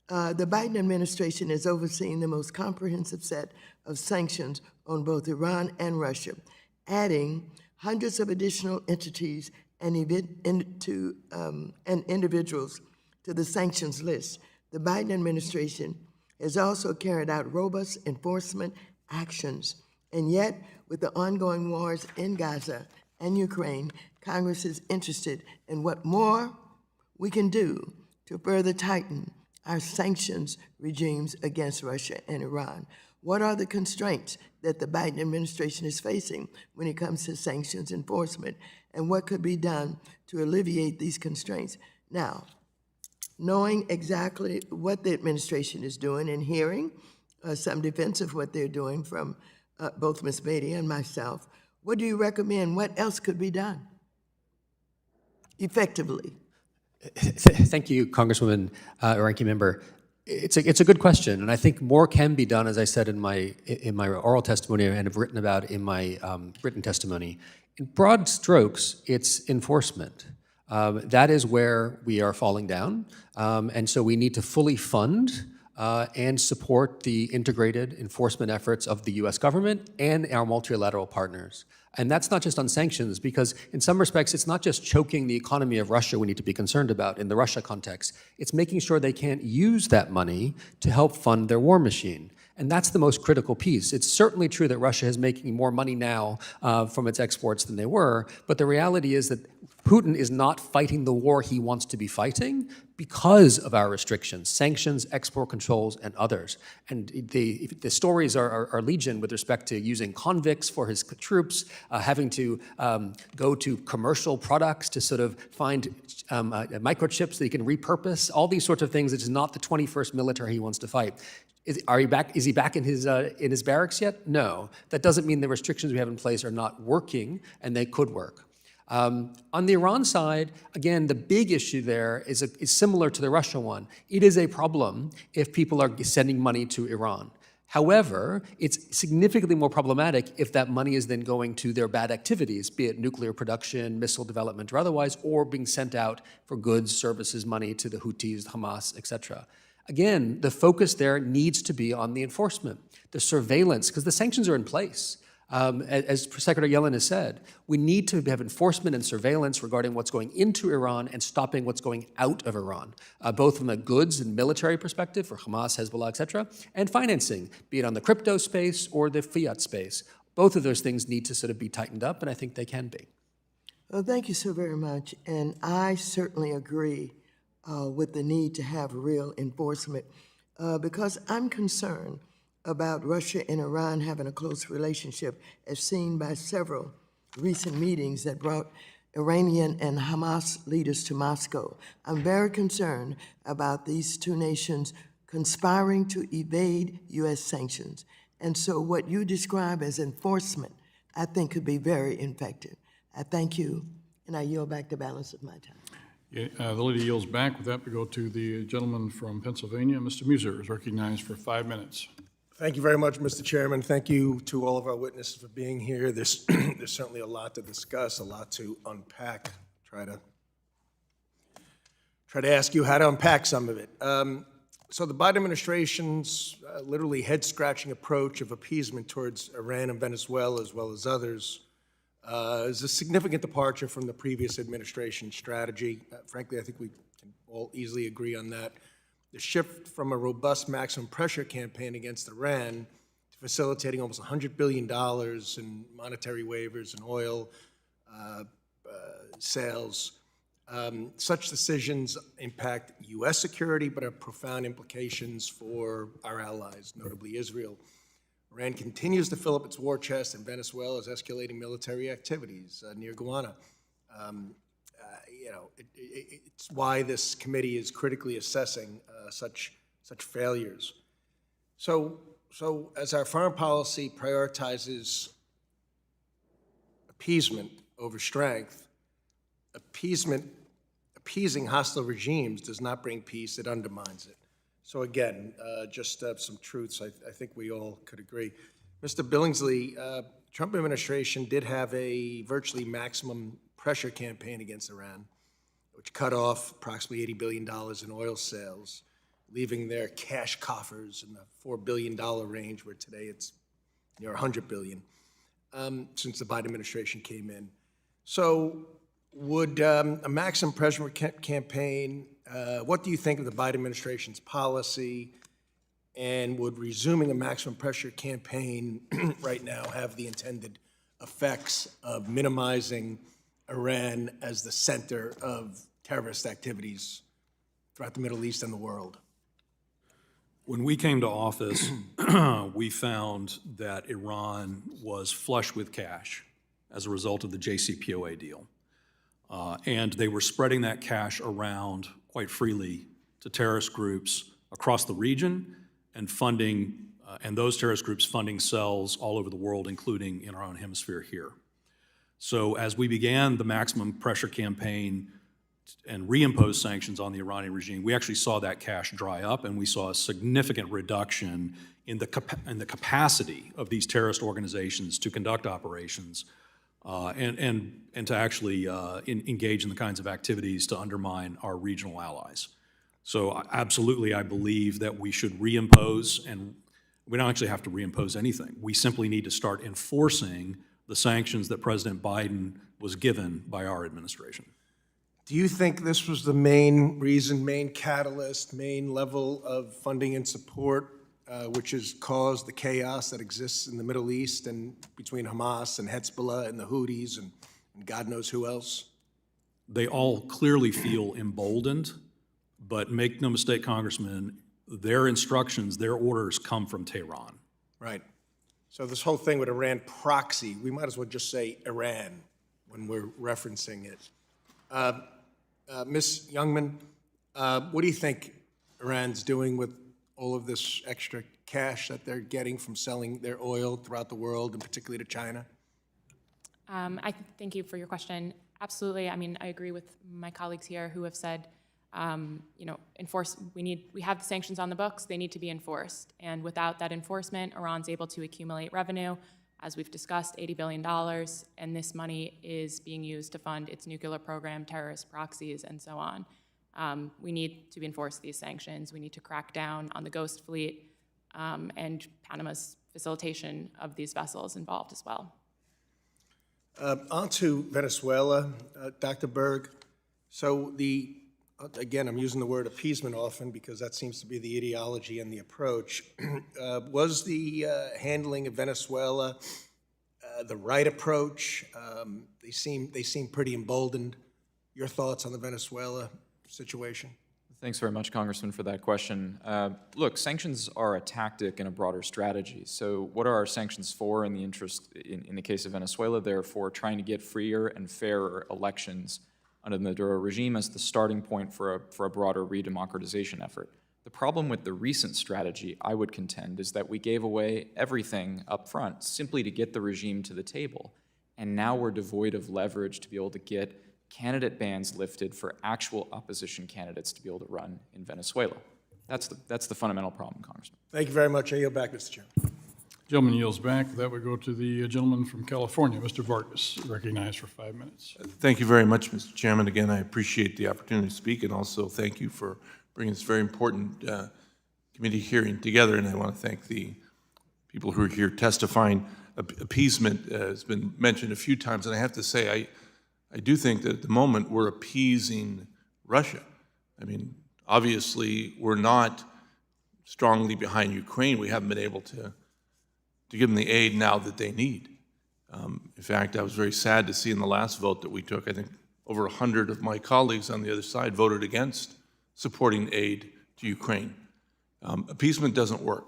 The Biden administration is overseeing the most comprehensive set of sanctions on both Iran and Russia, adding hundreds of additional entities and individuals to the sanctions list. The Biden administration has also carried out robust enforcement actions, and yet, with the ongoing wars in Gaza and Ukraine, Congress is interested in what more we can do to further tighten our sanctions regimes against Russia and Iran. What are the constraints that the Biden administration is facing when it comes to sanctions enforcement, and what could be done to alleviate these constraints? Now, knowing exactly what the administration is doing and hearing some defense of what they're doing from both Ms. Beatty and myself, what do you recommend? What else could be done effectively? Thank you, Congresswoman, Ranking Member. It's a good question, and I think more can be done, as I said in my oral testimony and have written about in my written testimony. In broad strokes, it's enforcement. That is where we are falling down, and so we need to fully fund and support the integrated enforcement efforts of the U.S. government and our multilateral partners. And that's not just on sanctions, because in some respects, it's not just choking the economy of Russia we need to be concerned about in the Russia context. It's making sure they can't use that money to help fund their war machine. And that's the most critical piece. It's certainly true that Russia is making more money now from its exports than they were, but the reality is that Putin is not fighting the war he wants to be fighting because of our restrictions, sanctions, export controls, and others. And the stories are legion with respect to using convicts for his troops, having to go to commercial products to sort of find microchips that he can repurpose, all these sorts of things. It is not the 21st military he wants to fight. Is he back in his barracks yet? No. That doesn't mean the restrictions we have in place are not working, and they could work. On the Iran side, again, the big issue there is similar to the Russia one. It is a problem if people are sending money to Iran. However, it's significantly more problematic if that money is then going to their bad activities, be it nuclear production, missile development, or otherwise, or being sent out for goods, services, money to the Houthis, Hamas, etc. Again, the focus there needs to be on the enforcement, the surveillance, because the sanctions are in place. As Secretary Yellen has said, we need to have enforcement and surveillance regarding what's going into Iran and stopping what's going out of Iran, both from a goods and military perspective for Hamas, Hezbollah, et cetera, and financing, be it on the crypto space or the fiat space. Both of those things need to sort of be tightened up, and I think they can be. Well, thank you so very much. And I certainly agree with the need to have real enforcement because I'm concerned about Russia and Iran having a close relationship, as seen by several recent meetings that brought Iranian and Hamas leaders to Moscow. I'm very concerned about these two nations conspiring to evade U.S. sanctions. And so what you describe as enforcement, I think could be very effective. I thank you, and I yield back the balance of my time. Yeah, the lady yields back. With that, we go to the gentleman from Pennsylvania. Mr. Muser is recognized for 5 minutes. Thank you very much, Mr. Chairman. Thank you to all of our witnesses for being here. There's certainly a lot to discuss, a lot to unpack. Try to ask you how to unpack some of it. So the Biden administration's literally head-scratching approach of appeasement towards Iran and Venezuela, as well as others, is a significant departure from the previous administration's strategy. Frankly, I think we can all easily agree on that. The shift from a robust maximum pressure campaign against Iran to facilitating almost $100 billion in monetary waivers and oil sales. Such decisions impact U.S. security, but have profound implications for our allies, notably Israel. Iran continues to fill up its war chest, and Venezuela is escalating military activities near Guyana. It's why this committee is critically assessing such failures. So as our foreign policy prioritizes appeasement over strength, appeasing hostile regimes does not bring peace, it undermines it. So again, just some truths I think we all could agree. Mr. Billingsley, Trump administration did have a virtually maximum pressure campaign against Iran, which cut off approximately $80 billion in oil sales, leaving their cash coffers in the $4 billion range, where today it's near $100 billion since the Biden administration came in. So would a maximum pressure campaign, what do you think of the Biden administration's policy, and would resuming a maximum pressure campaign right now have the intended effects of minimizing Iran as the center of terrorist activities throughout the Middle East and the world? When we came to office, we found that Iran was flush with cash as a result of the JCPOA deal. And they were spreading that cash around quite freely to terrorist groups across the region and funding, and those terrorist groups funding cells all over the world, including in our own hemisphere here. So as we began the maximum pressure campaign and reimposed sanctions on the Iranian regime, we actually saw that cash dry up, and we saw a significant reduction in the capacity of these terrorist organizations to conduct operations and to actually engage in the kinds of activities to undermine our regional allies. So absolutely, I believe that we should reimpose, and we don't actually have to reimpose anything. We simply need to start enforcing the sanctions that President Biden was given by our administration. Do you think this was the main reason, main catalyst, main level of funding and support, which has caused the chaos that exists in the Middle East and between Hamas and Hezbollah and the Houthis and God knows who else? They all clearly feel emboldened, but make no mistake, Congressman, their instructions, their orders come from Tehran. Right. So this whole thing with Iran proxy, we might as well just say Iran when we're referencing it. Ms. Jungman, what do you think Iran's doing with all of this extra cash that they're getting from selling their oil throughout the world, and particularly to China? I thank you for your question. Absolutely. I mean, I agree with my colleagues here who have said, we have the sanctions on the books, they need to be enforced. And without that enforcement, Iran's able to accumulate revenue, as we've discussed, $80 billion, and this money is being used to fund its nuclear program, terrorist proxies, and so on. We need to enforce these sanctions. We need to crack down on the ghost fleet. and Panama's facilitation of these vessels involved as well. On to Venezuela, Dr. Berg. So again, I'm using the word appeasement often because that seems to be the ideology and the approach. Was the handling of Venezuela the right approach? They seem pretty emboldened. Your thoughts on the Venezuela situation? Thanks very much, Congressman, for that question. Look, sanctions are a tactic and a broader strategy. So what are our sanctions for in the case of Venezuela? They're for trying to get freer and fairer elections under the Maduro regime as the starting point for a broader redemocratization effort. The problem with the recent strategy, I would contend, is that we gave away everything up front simply to get the regime to the table. And now we're devoid of leverage to be able to get candidate bans lifted for actual opposition candidates to be able to run in Venezuela. That's the fundamental problem, Congressman. Thank you very much. I yield back, Mr. Chairman. Gentleman yields back. That would go to the gentleman from California, Mr. Vargas, recognized for 5 minutes. Thank you very much, Mr. Chairman. Again, I appreciate the opportunity to speak, and also thank you for bringing this very important committee hearing together. And I want to thank the people who are here testifying. Appeasement has been mentioned a few times, and I have to say, I do think that at the moment we're appeasing Russia. I mean, obviously, we're not strongly behind Ukraine. We haven't been able to give them the aid now that they need. In fact, I was very sad to see in the last vote that we took, I think over 100 of my colleagues on the other side voted against supporting aid to Ukraine. Appeasement doesn't work,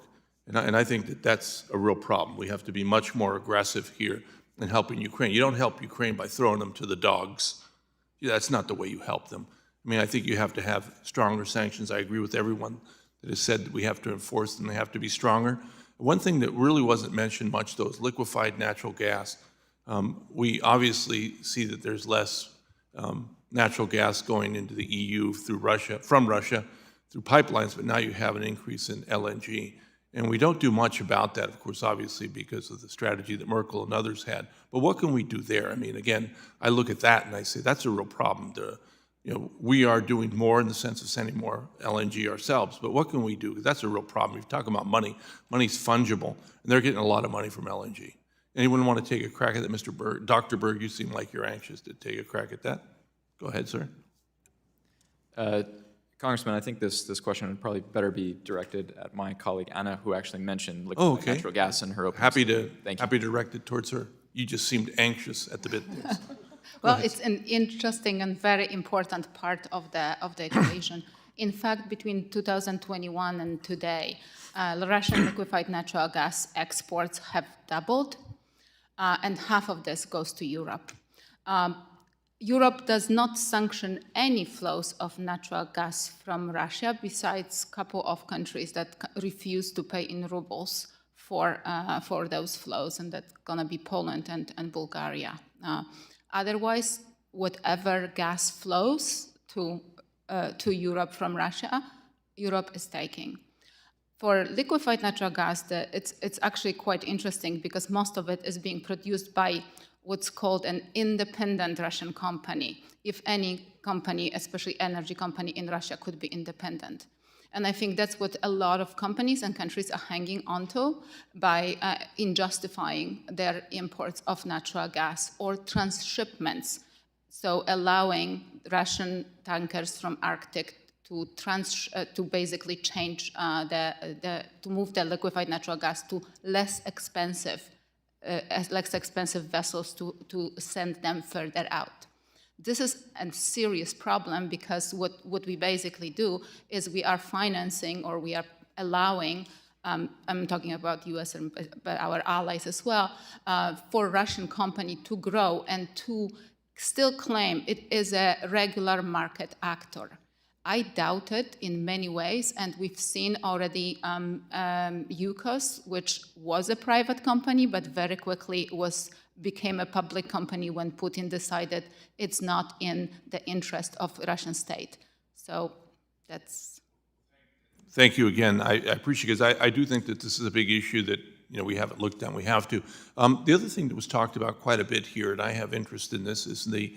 and I think that that's a real problem. We have to be much more aggressive here in helping Ukraine. You don't help Ukraine by throwing them to the dogs. That's not the way you help them. I mean, I think you have to have stronger sanctions. I agree with everyone that has said that we have to enforce them. They have to be stronger. One thing that really wasn't mentioned much, though, is liquefied natural gas. We obviously see that there's less natural gas going into the EU from Russia, through pipelines, but now you have an increase in LNG. And we don't do much about that, of course, obviously, because of the strategy that Merkel and others had. But what can we do there? I mean, again, I look at that and I say that's a real problem. We are doing more in the sense of sending more LNG ourselves, but what can we do? That's a real problem. If you talk about money, money's fungible, and they're getting a lot of money from LNG. Anyone want to take a crack at that? Mr. Berg, Dr. Berg, you seem like you're anxious to take a crack at that. Go ahead, sir. Congressman, I think this question would probably better be directed at my colleague Anna, who actually mentioned liquefied natural gas in her opening statement. Happy to direct it towards her. You just seemed anxious at the bit. Well, it's an interesting and very important part of the equation. In fact, between 2021 and today, Russian liquefied natural gas exports have doubled, and half of this goes to Europe. Europe does not sanction any flows of natural gas from Russia, besides a couple of countries that refuse to pay in rubles for those flows, and that's going to be Poland and Bulgaria. Otherwise, whatever gas flows to Europe from Russia, Europe is taking. For liquefied natural gas, it's actually quite interesting because most of it is being produced by what's called an independent Russian company, if any company, especially energy company in Russia, could be independent. And I think that's what a lot of companies and countries are hanging onto in justifying their imports of natural gas or transshipments. So allowing Russian tankers from Arctic to basically change to move the liquefied natural gas to less expensive vessels to send them further out. This is a serious problem because what we basically do is we are financing or we are allowing, I'm talking about US but our allies as well, for Russian company to grow and to still claim it is a regular market actor. I doubt it in many ways, and we've seen already UCOS, which was a private company, but very quickly became a public company when Putin decided it's not in the interest of Russian state. So that's... Thank you again. I appreciate it, because I do think that this is a big issue that we haven't looked at. We have to. The other thing that was talked about quite a bit here, and I have interest in this, is the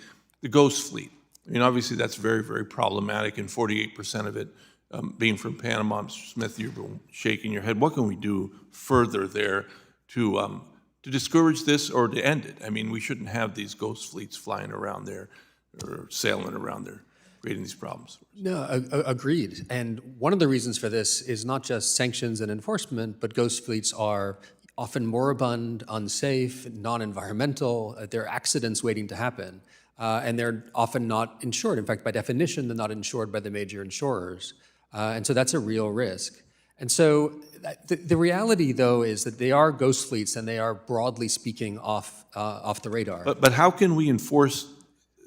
ghost fleet. I mean, obviously, that's very, very problematic, and 48% of it Being from Panama, Mr. Smith, you've been shaking your head. What can we do further there to discourage this or to end it? I mean, we shouldn't have these ghost fleets flying around there or sailing around there, creating these problems. No, agreed. And one of the reasons for this is not just sanctions and enforcement, but ghost fleets are often moribund, unsafe, non-environmental. There are accidents waiting to happen. And they're often not insured. In fact, by definition, they're not insured by the major insurers. And so that's a real risk. And so the reality, though, is that they are ghost fleets and they are, broadly speaking, off the radar. But how can we enforce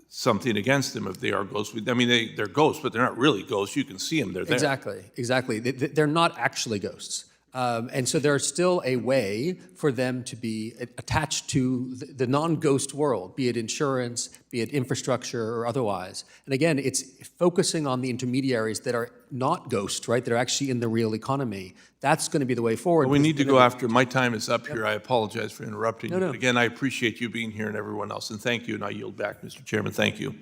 something against them if they are ghosts? I mean, they're ghosts, but they're not really ghosts. You can see them, they're there. Exactly. They're not actually ghosts. And so there's still a way for them to be attached to the non-ghost world, be it insurance, be it infrastructure or otherwise. And again, it's focusing on the intermediaries that are not ghosts, right? That are actually in the real economy. That's going to be the way forward. Well, we need to go after, my time is up here. I apologize for interrupting you. No. But again, I appreciate you being here and everyone else. And thank you, and I yield back, Mr. Chairman. Thank you.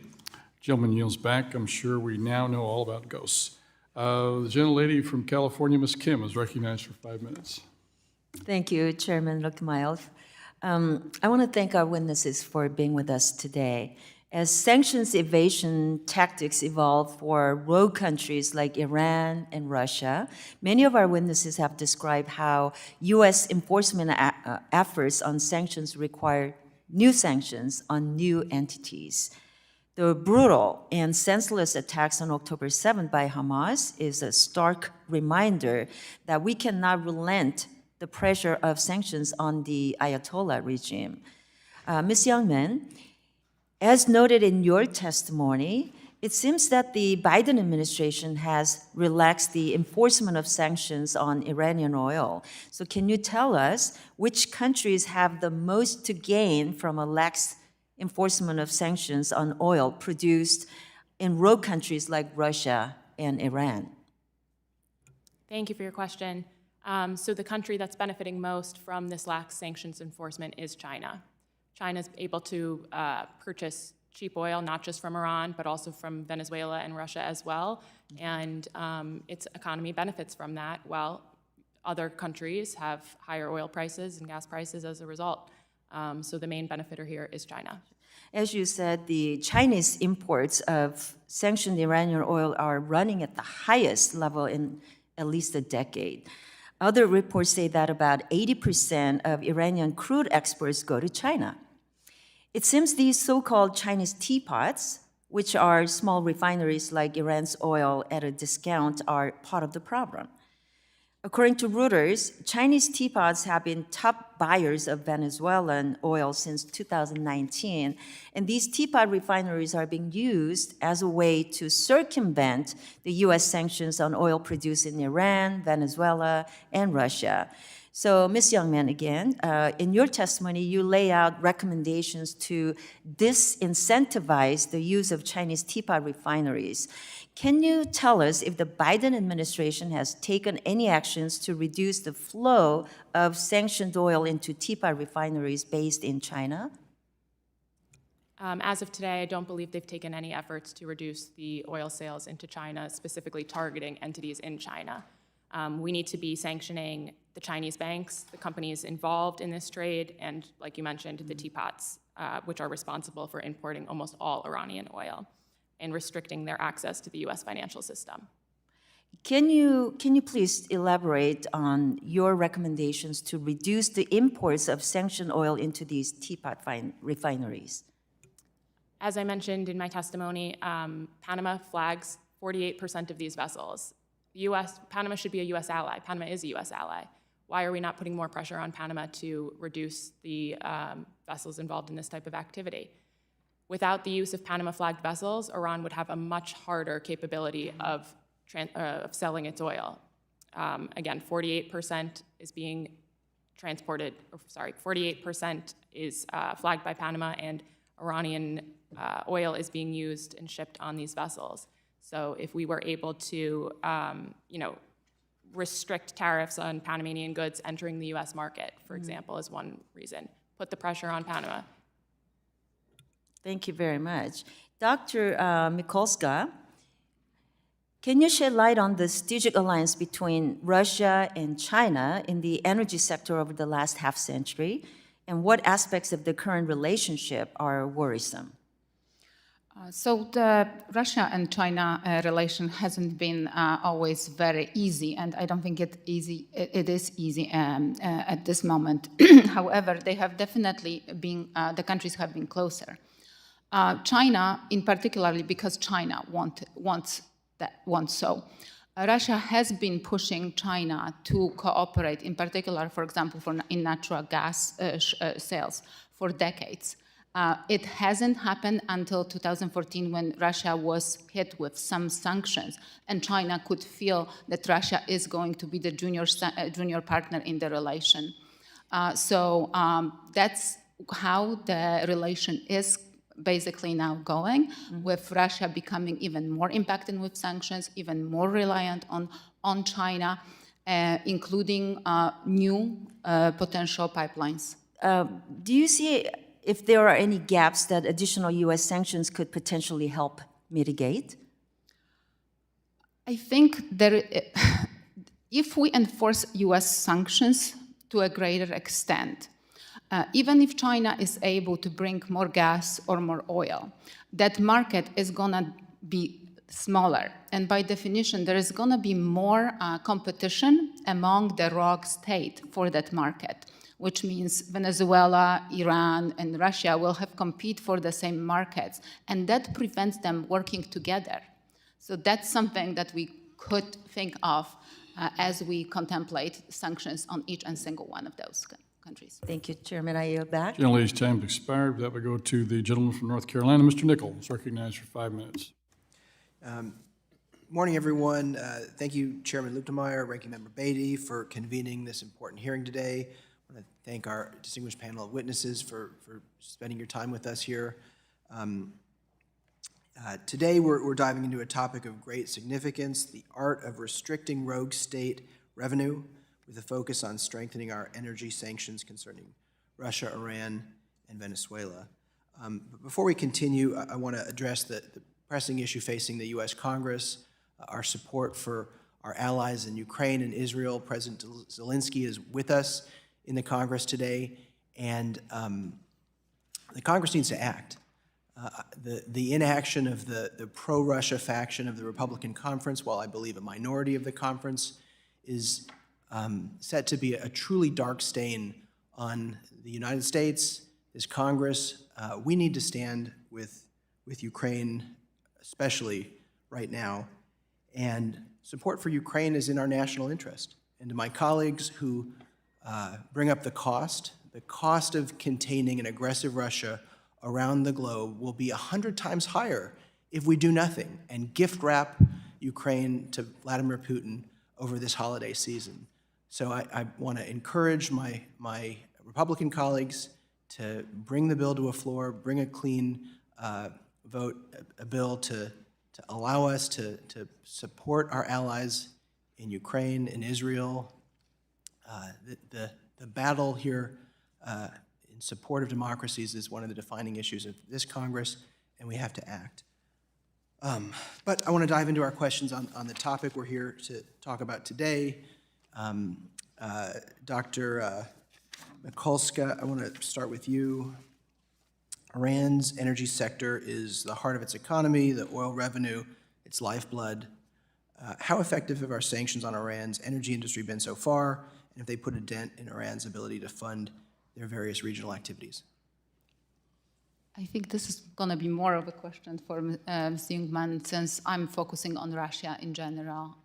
Gentleman yields back. I'm sure we now know all about ghosts. The gentlelady from California, Ms. Kim, is recognized for 5 minutes. Thank you, Chairman Luetkemeyer. I want to thank our witnesses for being with us today. As sanctions evasion tactics evolve for rogue countries like Iran and Russia, many of our witnesses have described how U.S. enforcement efforts on sanctions require new sanctions on new entities. The brutal and senseless attacks on October 7th by Hamas is a stark reminder that we cannot relent the pressure of sanctions on the Ayatollah regime. Ms. Jungman, as noted in your testimony, it seems that the Biden administration has relaxed the enforcement of sanctions on Iranian oil. So can you tell us which countries have the most to gain from a lax enforcement of sanctions on oil produced in rogue countries like Russia and Iran? Thank you for your question. So the country that's benefiting most from this lax sanctions enforcement is China. China's able to purchase cheap oil, not just from Iran, but also from Venezuela and Russia as well. And its economy benefits from that, while other countries have higher oil prices and gas prices as a result. So the main benefiter here is China. As you said, the Chinese imports of sanctioned Iranian oil are running at the highest level in at least a decade. Other reports say that about 80% of Iranian crude exports go to China. It seems these so-called Chinese teapots, which are small refineries like Iran's oil at a discount, are part of the problem. According to Reuters, Chinese teapots have been top buyers of Venezuelan oil since 2019, and these teapot refineries are being used as a way to circumvent the U.S. sanctions on oil produced in Iran, Venezuela, and Russia. So, Ms. Jungman, again, in your testimony, you lay out recommendations to disincentivize the use of Chinese teapot refineries. Can you tell us if the Biden administration has taken any actions to reduce the flow of sanctioned oil into teapot refineries based in China? As of today, I don't believe they've taken any efforts to reduce the oil sales into China, specifically targeting entities in China. We need to be sanctioning the Chinese banks, the companies involved in this trade, and, like you mentioned, the teapots, which are responsible for importing almost all Iranian oil and restricting their access to the U.S. financial system. Can you please elaborate on your recommendations to reduce the imports of sanctioned oil into these teapot refineries? As I mentioned in my testimony, Panama flags 48% of these vessels. Panama should be a U.S. ally. Panama is a U.S. ally. Why are we not putting more pressure on Panama to reduce the vessels involved in this type of activity? Without the use of Panama-flagged vessels, Iran would have a much harder capability of selling its oil. Again, 48% is being transported, 48% is flagged by Panama, and Iranian oil is being used and shipped on these vessels. So if we were able to, restrict tariffs on Panamanian goods entering the U.S. market, for example, is one reason. Put the pressure on Panama. Thank you very much. Dr. Mikulska, Can you shed light on the strategic alliance between Russia and China in the energy sector over the last half century, and what aspects of the current relationship are worrisome? So the Russia and China relation hasn't been always very easy, and I don't think it is easy at this moment. However, they have definitely been, the countries have been closer. China, in particularly because China wants so. Russia has been pushing China to cooperate, in particular, for example, in natural gas sales for decades. It hasn't happened until 2014 when Russia was hit with some sanctions, and China could feel that Russia is going to be the junior partner in the relation. So that's how the relation is basically now going, with Russia becoming even more impacted with sanctions, even more reliant on China, including new potential pipelines. Do you see if there are any gaps that additional U.S. sanctions could potentially help mitigate? I think if we enforce U.S. sanctions to a greater extent, even if China is able to bring more gas or more oil, that market is going to be smaller. And by definition, there is going to be more competition among the rogue state for that market, which means Venezuela, Iran, and Russia will have compete for the same markets, and that prevents them working together. So that's something that we could think of as we contemplate sanctions on each and single one of those countries. Thank you, Chairman. I yield back. Gentlelady's time has expired. That would go to the gentleman from North Carolina, Mr. Nichols, recognized for 5 minutes. Morning, everyone. Thank you, Chairman Luetkemeyer, Ranking Member Beatty, for convening this important hearing today. I want to thank our distinguished panel of witnesses for spending your time with us here. Today, we're diving into a topic of great significance, the art of restricting rogue state revenue, with a focus on strengthening our energy sanctions concerning Russia, Iran, and Venezuela. But before we continue, I want to address the pressing issue facing the U.S. Congress, our support for our allies in Ukraine and Israel. President Zelensky is with us in the Congress today, and the Congress needs to act. The inaction of the pro-Russia faction of the Republican conference, while I believe a minority of the conference, is set to be a truly dark stain on the United States, this Congress. We need to stand with Ukraine, especially right now, and support for Ukraine is in our national interest. And to my colleagues who bring up the cost of containing an aggressive Russia around the globe will be 100 times higher if we do nothing and gift wrap Ukraine to Vladimir Putin over this holiday season. So I want to encourage my Republican colleagues to bring the bill to a floor, bring a clean vote, a bill to allow us to support our allies in Ukraine and Israel. The battle here in support of democracies is one of the defining issues of this Congress, and we have to act. But I want to dive into our questions on the topic we're here to talk about today. Dr. Mikulska, I want to start with you. Iran's energy sector is the heart of its economy, the oil revenue, its lifeblood. How effective have our sanctions on Iran's energy industry been so far, and have they put a dent in Iran's ability to fund their various regional activities? I think this is going to be more of a question for Mr. Jungman, since I'm focusing on Russia in general,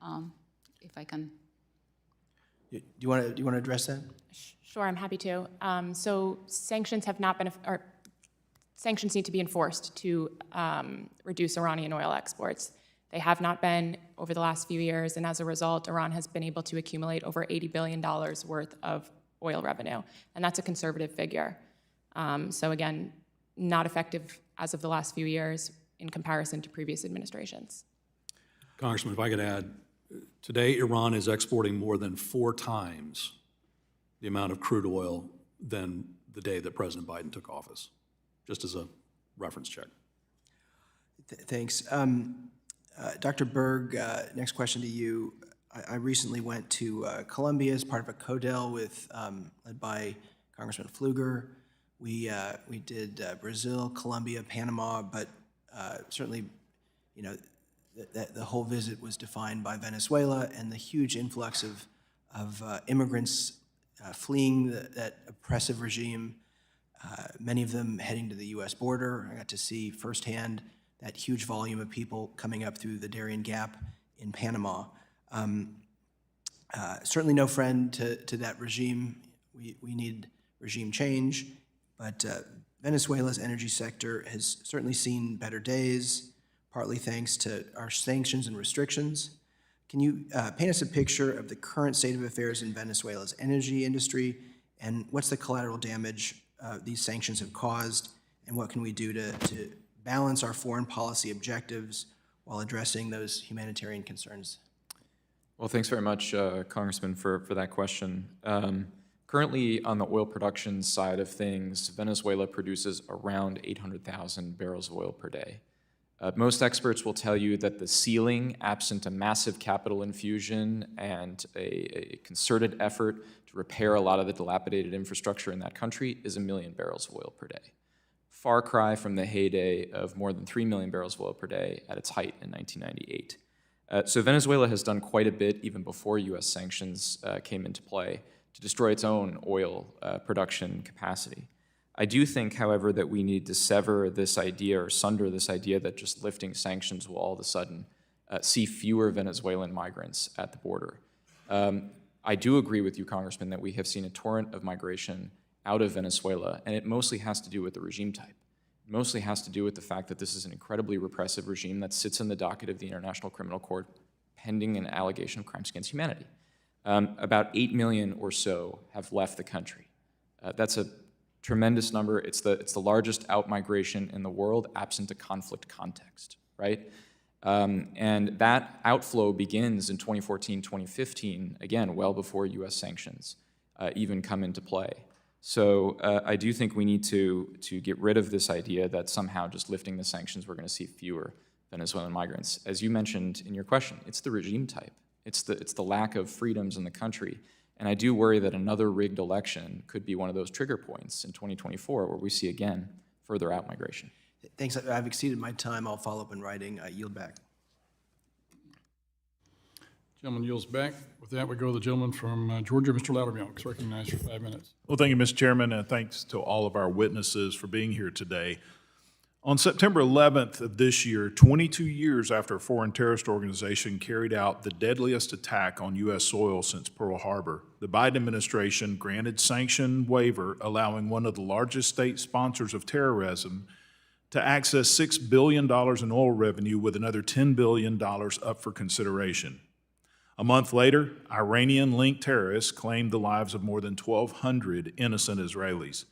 if I can. Do you want to address that? Sure, I'm happy to. So sanctions have not been, or sanctions need to be enforced to reduce Iranian oil exports. They have not been over the last few years, and as a result, Iran has been able to accumulate over $80 billion worth of oil revenue, and that's a conservative figure. So again, not effective as of the last few years in comparison to previous administrations. Congressman, if I could add, today Iran is exporting more than 4 times the amount of crude oil than the day that President Biden took office, just as a reference check. Thanks. Dr. Berg, next question to you. I recently went to Colombia as part of a CODEL with, led by Congressman Pfluger. We did Brazil, Colombia, Panama, but certainly, you know, the whole visit was defined by Venezuela and the huge influx of immigrants fleeing that oppressive regime, many of them heading to the U.S. border. I got to see firsthand that huge volume of people coming up through the Darien Gap in Panama. Certainly no friend to that regime. We need regime change, but Venezuela's energy sector has certainly seen better days, partly thanks to our sanctions and restrictions. Can you paint us a picture of the current state of affairs in Venezuela's energy industry, and what's the collateral damage these sanctions have caused, and what can we do to balance our foreign policy objectives while addressing those humanitarian concerns? Well, thanks very much, Congressman, for that question. Currently, on the oil production side of things, Venezuela produces around 800,000 barrels of oil per day. Most experts will tell you that the ceiling, absent a massive capital infusion and a concerted effort to repair a lot of the dilapidated infrastructure in that country, is 1 million barrels of oil per day. Far cry from the heyday of more than 3 million barrels of oil per day at its height in 1998. So Venezuela has done quite a bit, even before U.S. sanctions came into play, to destroy its own oil production capacity. I do think, however, that we need to sever this idea or sunder this idea that just lifting sanctions will all of a sudden see fewer Venezuelan migrants at the border. I do agree with you, Congressman, that we have seen a torrent of migration out of Venezuela, and it mostly has to do with the regime type. It mostly has to do with the fact that this is an incredibly repressive regime that sits in the docket of the International Criminal Court pending an allegation of crimes against humanity. About 8 million or so have left the country. That's a tremendous number. It's the largest out-migration in the world absent a conflict context, right? And that outflow begins in 2014, 2015, again, well before U.S. sanctions even come into play. So I do think we need to get rid of this idea that somehow just lifting the sanctions we're going to see fewer Venezuelan migrants. As you mentioned in your question, it's the regime type. It's the lack of freedoms in the country. And I do worry that another rigged election could be one of those trigger points in 2024 where we see, again, further out-migration. Thanks. I've exceeded my time. I'll follow up in writing. I yield back. Gentleman yields back. With that, we go to the gentleman from Georgia, Mr. Loudermilk, is recognized for 5 minutes. Well, thank you, Mr. Chairman, and thanks to all of our witnesses for being here today. On September 11th of this year, 22 years after a foreign terrorist organization carried out the deadliest attack on U.S. soil since Pearl Harbor, the Biden administration granted sanction waiver allowing one of the largest state sponsors of terrorism to access $6 billion in oil revenue with another $10 billion up for consideration. A month later, Iranian-linked terrorists claimed the lives of more than 1,200 innocent Israelis.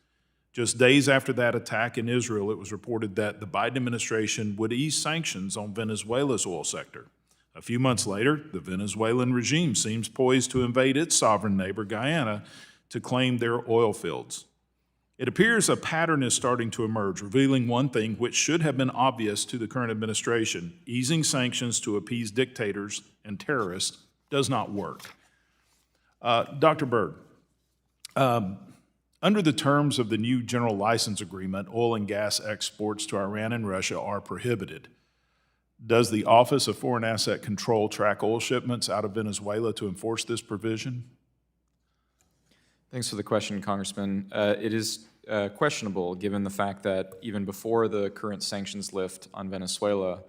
Just days after that attack in Israel, it was reported that the Biden administration would ease sanctions on Venezuela's oil sector. A few months later, the Venezuelan regime seems poised to invade its sovereign neighbor, Guyana, to claim their oil fields. It appears a pattern is starting to emerge, revealing one thing which should have been obvious to the current administration: easing sanctions to appease dictators and terrorists does not work. Dr. Berg, under the terms of the new General License Agreement, oil and gas exports to Iran and Russia are prohibited. Does the Office of Foreign Asset Control track oil shipments out of Venezuela to enforce this provision? Thanks for the question, Congressman. It is questionable given the fact that even before the current sanctions lift on Venezuela,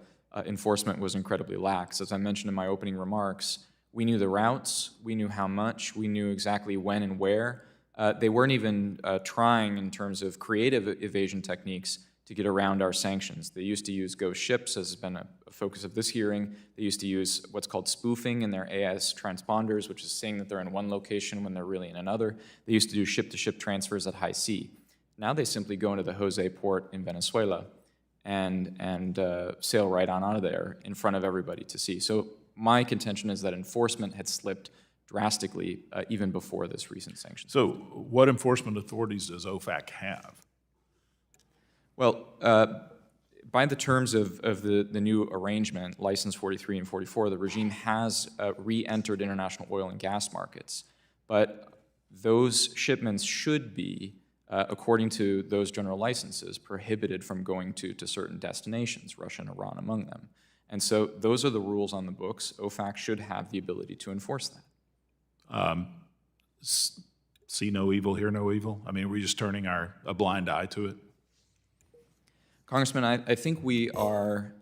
enforcement was incredibly lax. As I mentioned in my opening remarks, we knew the routes, we knew how much, we knew exactly when and where. They weren't even trying in terms of creative evasion techniques to get around our sanctions. They used to use ghost ships, as has been a focus of this hearing. They used to use what's called spoofing in their AIS transponders, which is saying that they're in one location when they're really in another. They used to do ship-to-ship transfers at high sea. Now they simply go into the Jose port in Venezuela and sail right on out of there in front of everybody to see. So my contention is that enforcement had slipped drastically even before this recent sanction. So what enforcement authorities does OFAC have? Well, By the terms of the new arrangement, License 43 and 44, the regime has re-entered international oil and gas markets. But those shipments should be, according to those general licenses, prohibited from going to certain destinations, Russia and Iran among them. And so those are the rules on the books. OFAC should have the ability to enforce that. See no evil, hear no evil? I mean, we're just turning a blind eye to it? Congressman, I think we are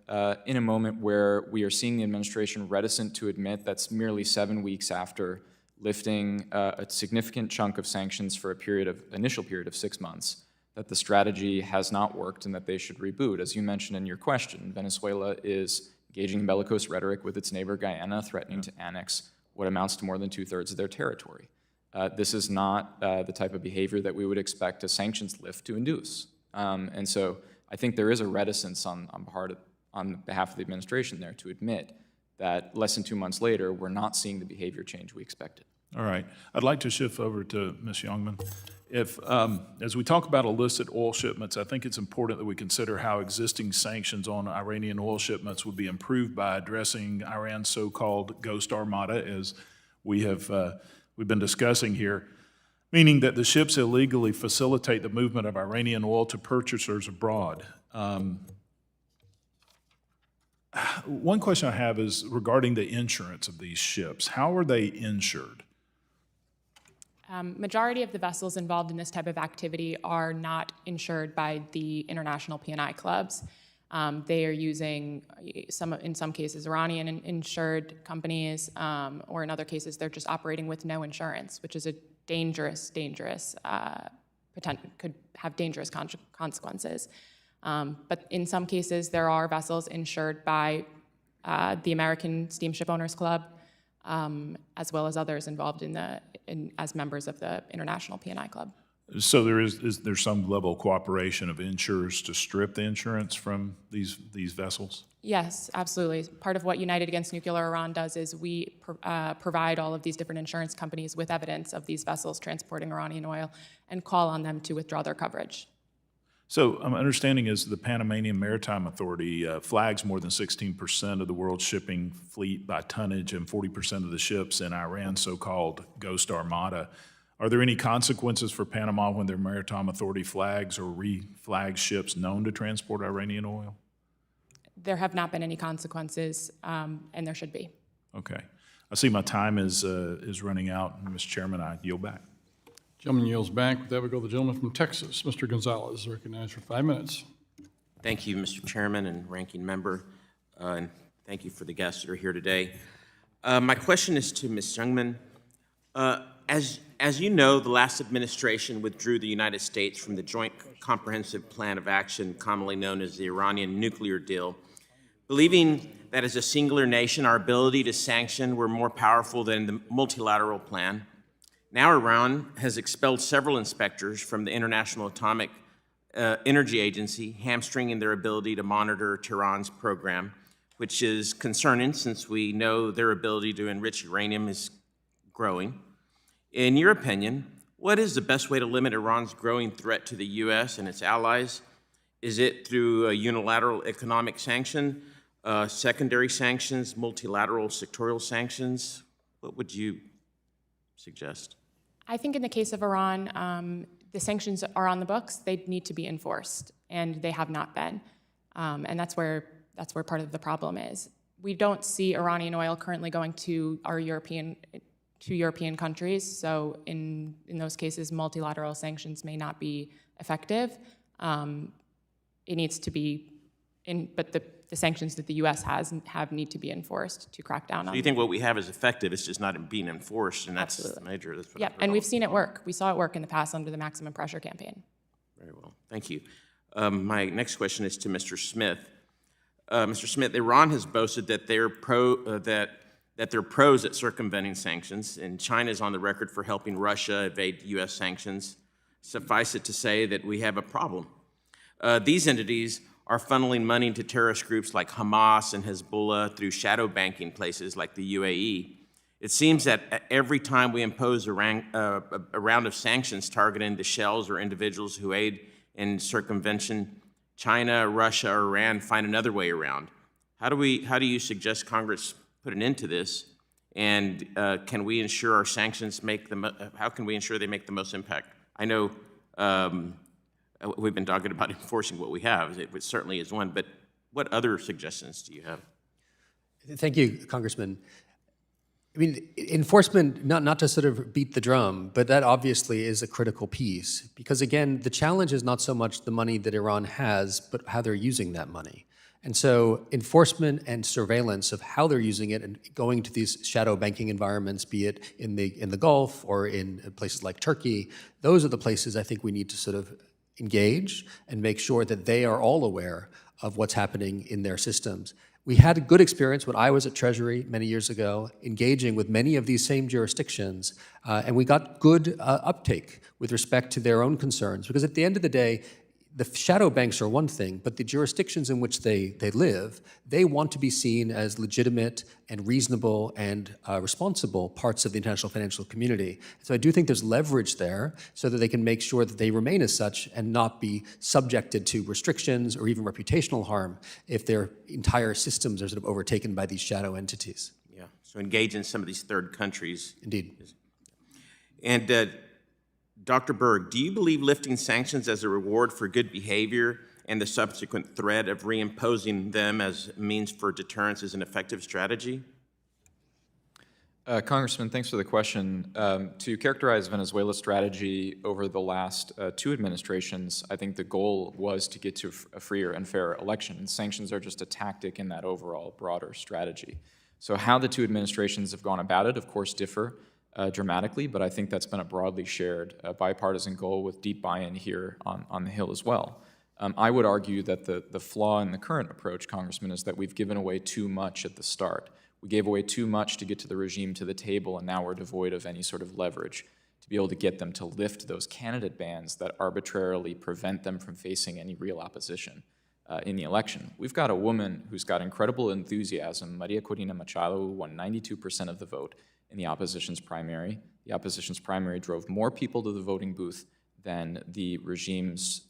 in a moment where we are seeing the administration reticent to admit that's merely 7 weeks after lifting a significant chunk of sanctions for initial period of 6 months, that the strategy has not worked and that they should reboot. As you mentioned in your question, Venezuela is engaging in bellicose rhetoric with its neighbor Guyana, threatening to annex what amounts to more than 2/3 of their territory. This is not the type of behavior that we would expect a sanctions lift to induce. And so I think there is a reticence on behalf of the administration there to admit that less than 2 months later, we're not seeing the behavior change we expected. All right. I'd like to shift over to Ms. Jungman. If, as we talk about illicit oil shipments, I think it's important that we consider how existing sanctions on Iranian oil shipments would be improved by addressing Iran's so-called Ghost Armada, as we've been discussing here, meaning that the ships illegally facilitate the movement of Iranian oil to purchasers abroad. One question I have is regarding the insurance of these ships. How are they insured? Majority of the vessels involved in this type of activity are not insured by the international P&I clubs. They are using, in some cases, Iranian insured companies, or in other cases, they're just operating with no insurance, which is a could have dangerous consequences. But in some cases, there are vessels insured by the American Steamship Owners Club, as well as others involved as members of the International P&I Club. So there's some level of cooperation of insurers to strip the insurance from these vessels? Yes, absolutely. Part of what United Against Nuclear Iran does is we provide all of these different insurance companies with evidence of these vessels transporting Iranian oil and call on them to withdraw their coverage. So my understanding is the Panamanian Maritime Authority flags more than 16% of the world's shipping fleet by tonnage and 40% of the ships in Iran's so-called Ghost Armada. Are there any consequences for Panama when their Maritime Authority flags or reflags ships known to transport Iranian oil? There have not been any consequences, and there should be. Okay. I see my time is running out. Mr. Chairman, I yield back. Gentleman yields back. With that, we go to the gentleman from Texas. Mr. Gonzalez, recognized for 5 minutes. Thank you, Mr. Chairman and Ranking Member, and thank you for the guests that are here today. My question is to Ms. Jungman. As you know, the last administration withdrew the United States from the Joint Comprehensive Plan of Action, commonly known as the Iranian nuclear deal, believing that as a singular nation, our ability to sanction were more powerful than the multilateral plan. Now Iran has expelled several inspectors from the International Atomic Energy Agency, hamstringing their ability to monitor Tehran's program, which is concerning since we know their ability to enrich uranium is growing. In your opinion, what is the best way to limit Iran's growing threat to the U.S. and its allies? Is it through a unilateral economic sanction, secondary sanctions, multilateral sectorial sanctions? What would you suggest? I think in the case of Iran, the sanctions are on the books. They need to be enforced, and they have not been. And that's where part of the problem is. We don't see Iranian oil currently going to European countries. So in those cases, multilateral sanctions may not be effective. It needs to be but the sanctions that the U.S. need to be enforced to crack down on. So you think what we have is effective, it's just not being enforced, and that's Absolutely. major. That's what Yeah, and we've seen it work. We saw it work in the past under the maximum pressure campaign. Very well, thank you. My next question is to Mr. Smith. Mr. Smith, Iran has boasted that they're pros at circumventing sanctions, and China is on the record for helping Russia evade U.S. sanctions. Suffice it to say that we have a problem. These entities are funneling money into terrorist groups like Hamas and Hezbollah through shadow banking places like the UAE. It seems that every time we impose a round of sanctions targeting the shells or individuals who aid in circumvention, China, Russia, or Iran find another way around. How do you suggest Congress put an end to this? And can we ensure our sanctions how can we ensure they make the most impact? I know we've been talking about enforcing what we have. It certainly is one, but what other suggestions do you have? Thank you, Congressman. I mean, enforcement, not to sort of beat the drum, but that obviously is a critical piece. Because again, the challenge is not so much the money that Iran has, but how they're using that money. And so enforcement and surveillance of how they're using it and going to these shadow banking environments, be it in the Gulf or in places like Turkey, those are the places I think we need to sort of engage and make sure that they are all aware of what's happening in their systems. We had a good experience when I was at Treasury many years ago, engaging with many of these same jurisdictions, and we got good uptake with respect to their own concerns. Because at the end of the day, the shadow banks are one thing, but the jurisdictions in which they live, they want to be seen as legitimate and reasonable and responsible parts of the international financial community. So I do think there's leverage there so that they can make sure that they remain as such and not be subjected to restrictions or even reputational harm if their entire systems are sort of overtaken by these shadow entities. Yeah, so engage in some of these third countries. Indeed. And Dr. Berg, do you believe lifting sanctions as a reward for good behavior and the subsequent threat of reimposing them as a means for deterrence is an effective strategy? Congressman, thanks for the question. To characterize Venezuela's strategy over the last 2 administrations, I think the goal was to get to a freer and fair election, and sanctions are just a tactic in that overall broader strategy. So how the 2 administrations have gone about it, of course, differ dramatically, but I think that's been a broadly shared bipartisan goal with deep buy-in here on the Hill as well. I would argue that the flaw in the current approach, Congressman, is that we've given away too much at the start. We gave away too much to get to the regime to the table, and now we're devoid of any sort of leverage to be able to get them to lift those candidate bans that arbitrarily prevent them from facing any real opposition in the election. We've got a woman who's got incredible enthusiasm, Maria Corina Machado, who won 92% of the vote in the opposition's primary. The opposition's primary drove more people to the voting booth than the regime's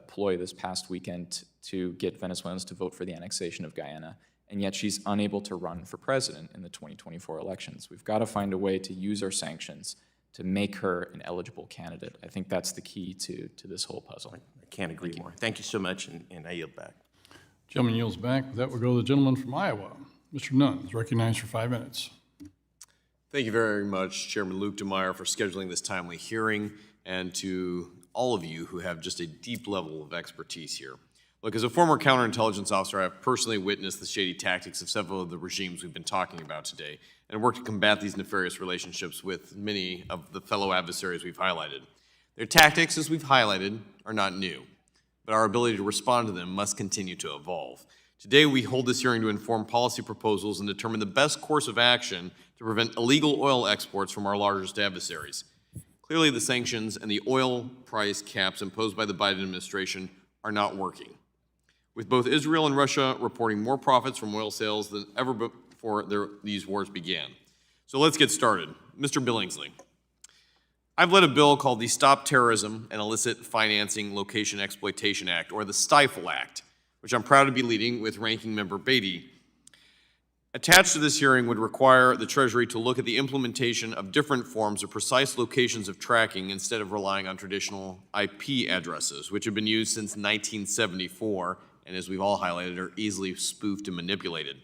ploy this past weekend to get Venezuelans to vote for the annexation of Guyana, and yet she's unable to run for president in the 2024 elections. We've got to find a way to use our sanctions to make her an eligible candidate. I think that's the key to this whole puzzle. I can't agree more. Thank you so much, and I yield back. Gentleman yields back. With that, we'll go to the gentleman from Iowa. Mr. Nunn is recognized for 5 minutes. Thank you very much, Chairman Luetkemeyer, for scheduling this timely hearing, and to all of you who have just a deep level of expertise here. Look, as a former counterintelligence officer, I've personally witnessed the shady tactics of several of the regimes we've been talking about today, and worked to combat these nefarious relationships with many of the fellow adversaries we've highlighted. Their tactics, as we've highlighted, are not new, but our ability to respond to them must continue to evolve. Today, we hold this hearing to inform policy proposals and determine the best course of action to prevent illegal oil exports from our largest adversaries. Clearly, the sanctions and the oil price caps imposed by the Biden administration are not working, with both Israel and Russia reporting more profits from oil sales than ever before these wars began. So let's get started. Mr. Billingsley, I've led a bill called the Stop Terrorism and Illicit Financing Location Exploitation Act, or the STIFLE Act, which I'm proud to be leading with Ranking Member Beatty. Attached to this hearing would require the Treasury to look at the implementation of different forms of precise locations of tracking instead of relying on traditional IP addresses, which have been used since 1974, and as we've all highlighted, are easily spoofed and manipulated.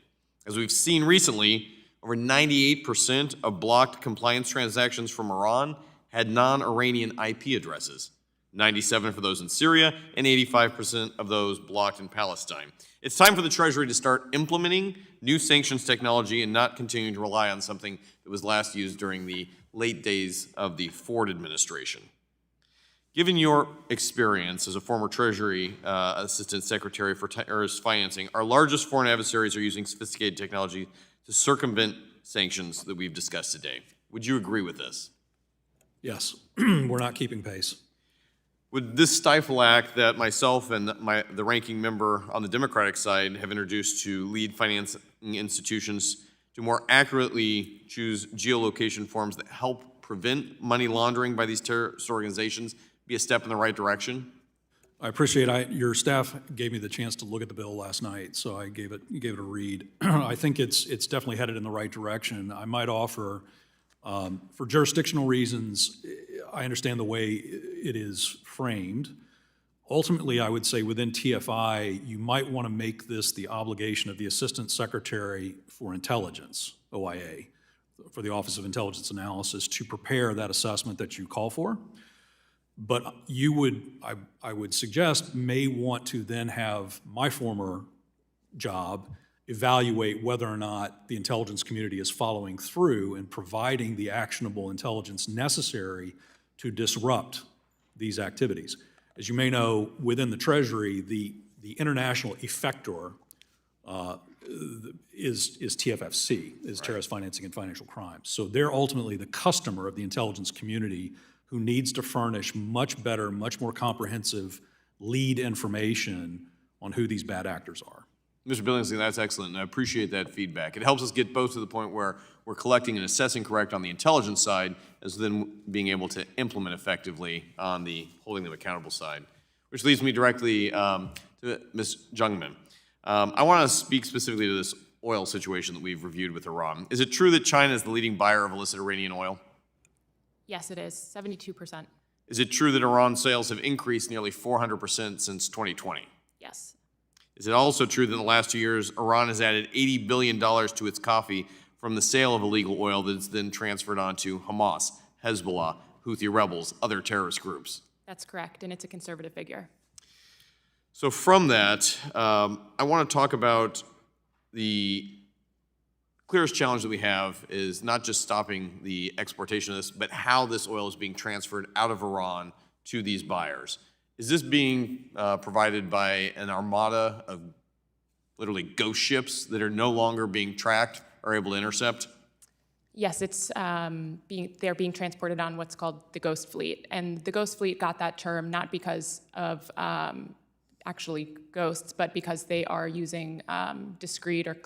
As we've seen recently, over 98% of blocked compliance transactions from Iran had non-Iranian IP addresses, 97% for those in Syria, and 85% of those blocked in Palestine. It's time for the Treasury to start implementing new sanctions technology and not continuing to rely on something that was last used during the late days of the Ford administration. Given your experience as a former Treasury Assistant Secretary for Terrorist Financing, our largest foreign adversaries are using sophisticated technology to circumvent sanctions that we've discussed today. Would you agree with this? Yes, we're not keeping pace. Would this STIFLE Act that myself and the ranking member on the Democratic side have introduced to lead financing institutions to more accurately choose geolocation forms that help prevent money laundering by these terrorist organizations be a step in the right direction? I appreciate your staff gave me the chance to look at the bill last night, so I gave it a read. I think it's definitely headed in the right direction. I might offer, for jurisdictional reasons, I understand the way it is framed. Ultimately, I would say within TFI, you might want to make this the obligation of the Assistant Secretary for Intelligence, OIA, for the Office of Intelligence Analysis, to prepare that assessment that you call for. But you would, I would suggest, may want to then have my former job evaluate whether or not the intelligence community is following through and providing the actionable intelligence necessary to disrupt these activities. As you may know, within the Treasury, the international effector is TFFC, is terrorist financing and financial crimes. So they're ultimately the customer of the intelligence community who needs to furnish much better, much more comprehensive lead information on who these bad actors are. Mr. Billingsley, that's excellent, and I appreciate that feedback. It helps us get both to the point where we're collecting and assessing correct on the intelligence side, as then being able to implement effectively on the holding them accountable side. Which leads me directly to Ms. Jungman. I want to speak specifically to this oil situation that we've reviewed with Iran. Is it true that China is the leading buyer of illicit Iranian oil? Yes, it is, 72%. Is it true that Iran sales have increased nearly 400% since 2020? Yes. Is it also true that in the last 2 years, Iran has added $80 billion to its coffee from the sale of illegal oil that's then transferred on to Hamas, Hezbollah, Houthi rebels, other terrorist groups? That's correct, and it's a conservative figure. So from that, I want to talk about the clearest challenge that we have is not just stopping the exportation of this, but how this oil is being transferred out of Iran to these buyers. Is this being provided by an armada of literally ghost ships that are no longer being tracked or able to intercept? Yes, it's they're being transported on what's called the Ghost Fleet. And the Ghost Fleet got that term not because of actually ghosts, but because they are using discrete or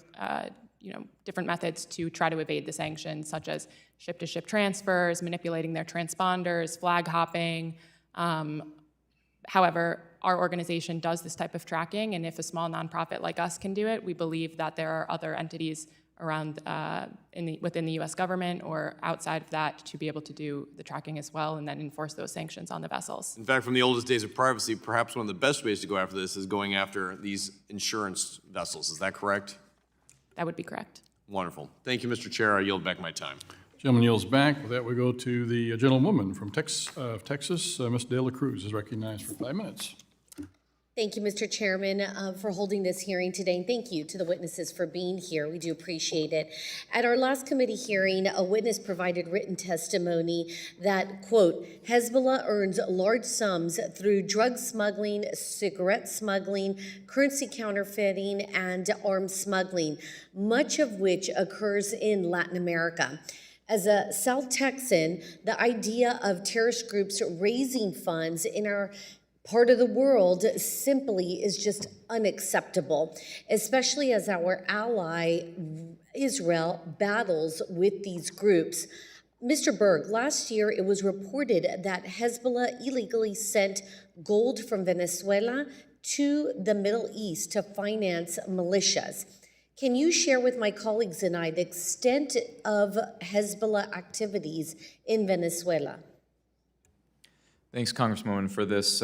different methods to try to evade the sanctions, such as ship-to-ship transfers, manipulating their transponders, flag hopping. However, our organization does this type of tracking, and if a small nonprofit like us can do it, we believe that there are other entities around within the U.S. government or outside of that to be able to do the tracking as well and then enforce those sanctions on the vessels. In fact, from the oldest days of privacy, perhaps one of the best ways to go after this is going after these insurance vessels. Is that correct? That would be correct. Wonderful. Thank you, Mr. Chair. I yield back my time. Gentleman yields back. With that, we go to the gentlewoman from Texas. Ms. De La Cruz is recognized for 5 minutes. Thank you, Mr. Chairman, for holding this hearing today, and thank you to the witnesses for being here. We do appreciate it. At our last committee hearing, a witness provided written testimony that, quote, Hezbollah earns large sums through drug smuggling, cigarette smuggling, currency counterfeiting, and arms smuggling, much of which occurs in Latin America. As a South Texan, the idea of terrorist groups raising funds in our part of the world simply is just unacceptable, especially as our ally Israel battles with these groups. Mr. Berg, last year it was reported that Hezbollah illegally sent gold from Venezuela to the Middle East to finance militias. Can you share with my colleagues and I the extent of Hezbollah activities in Venezuela? Thanks, Congresswoman, for this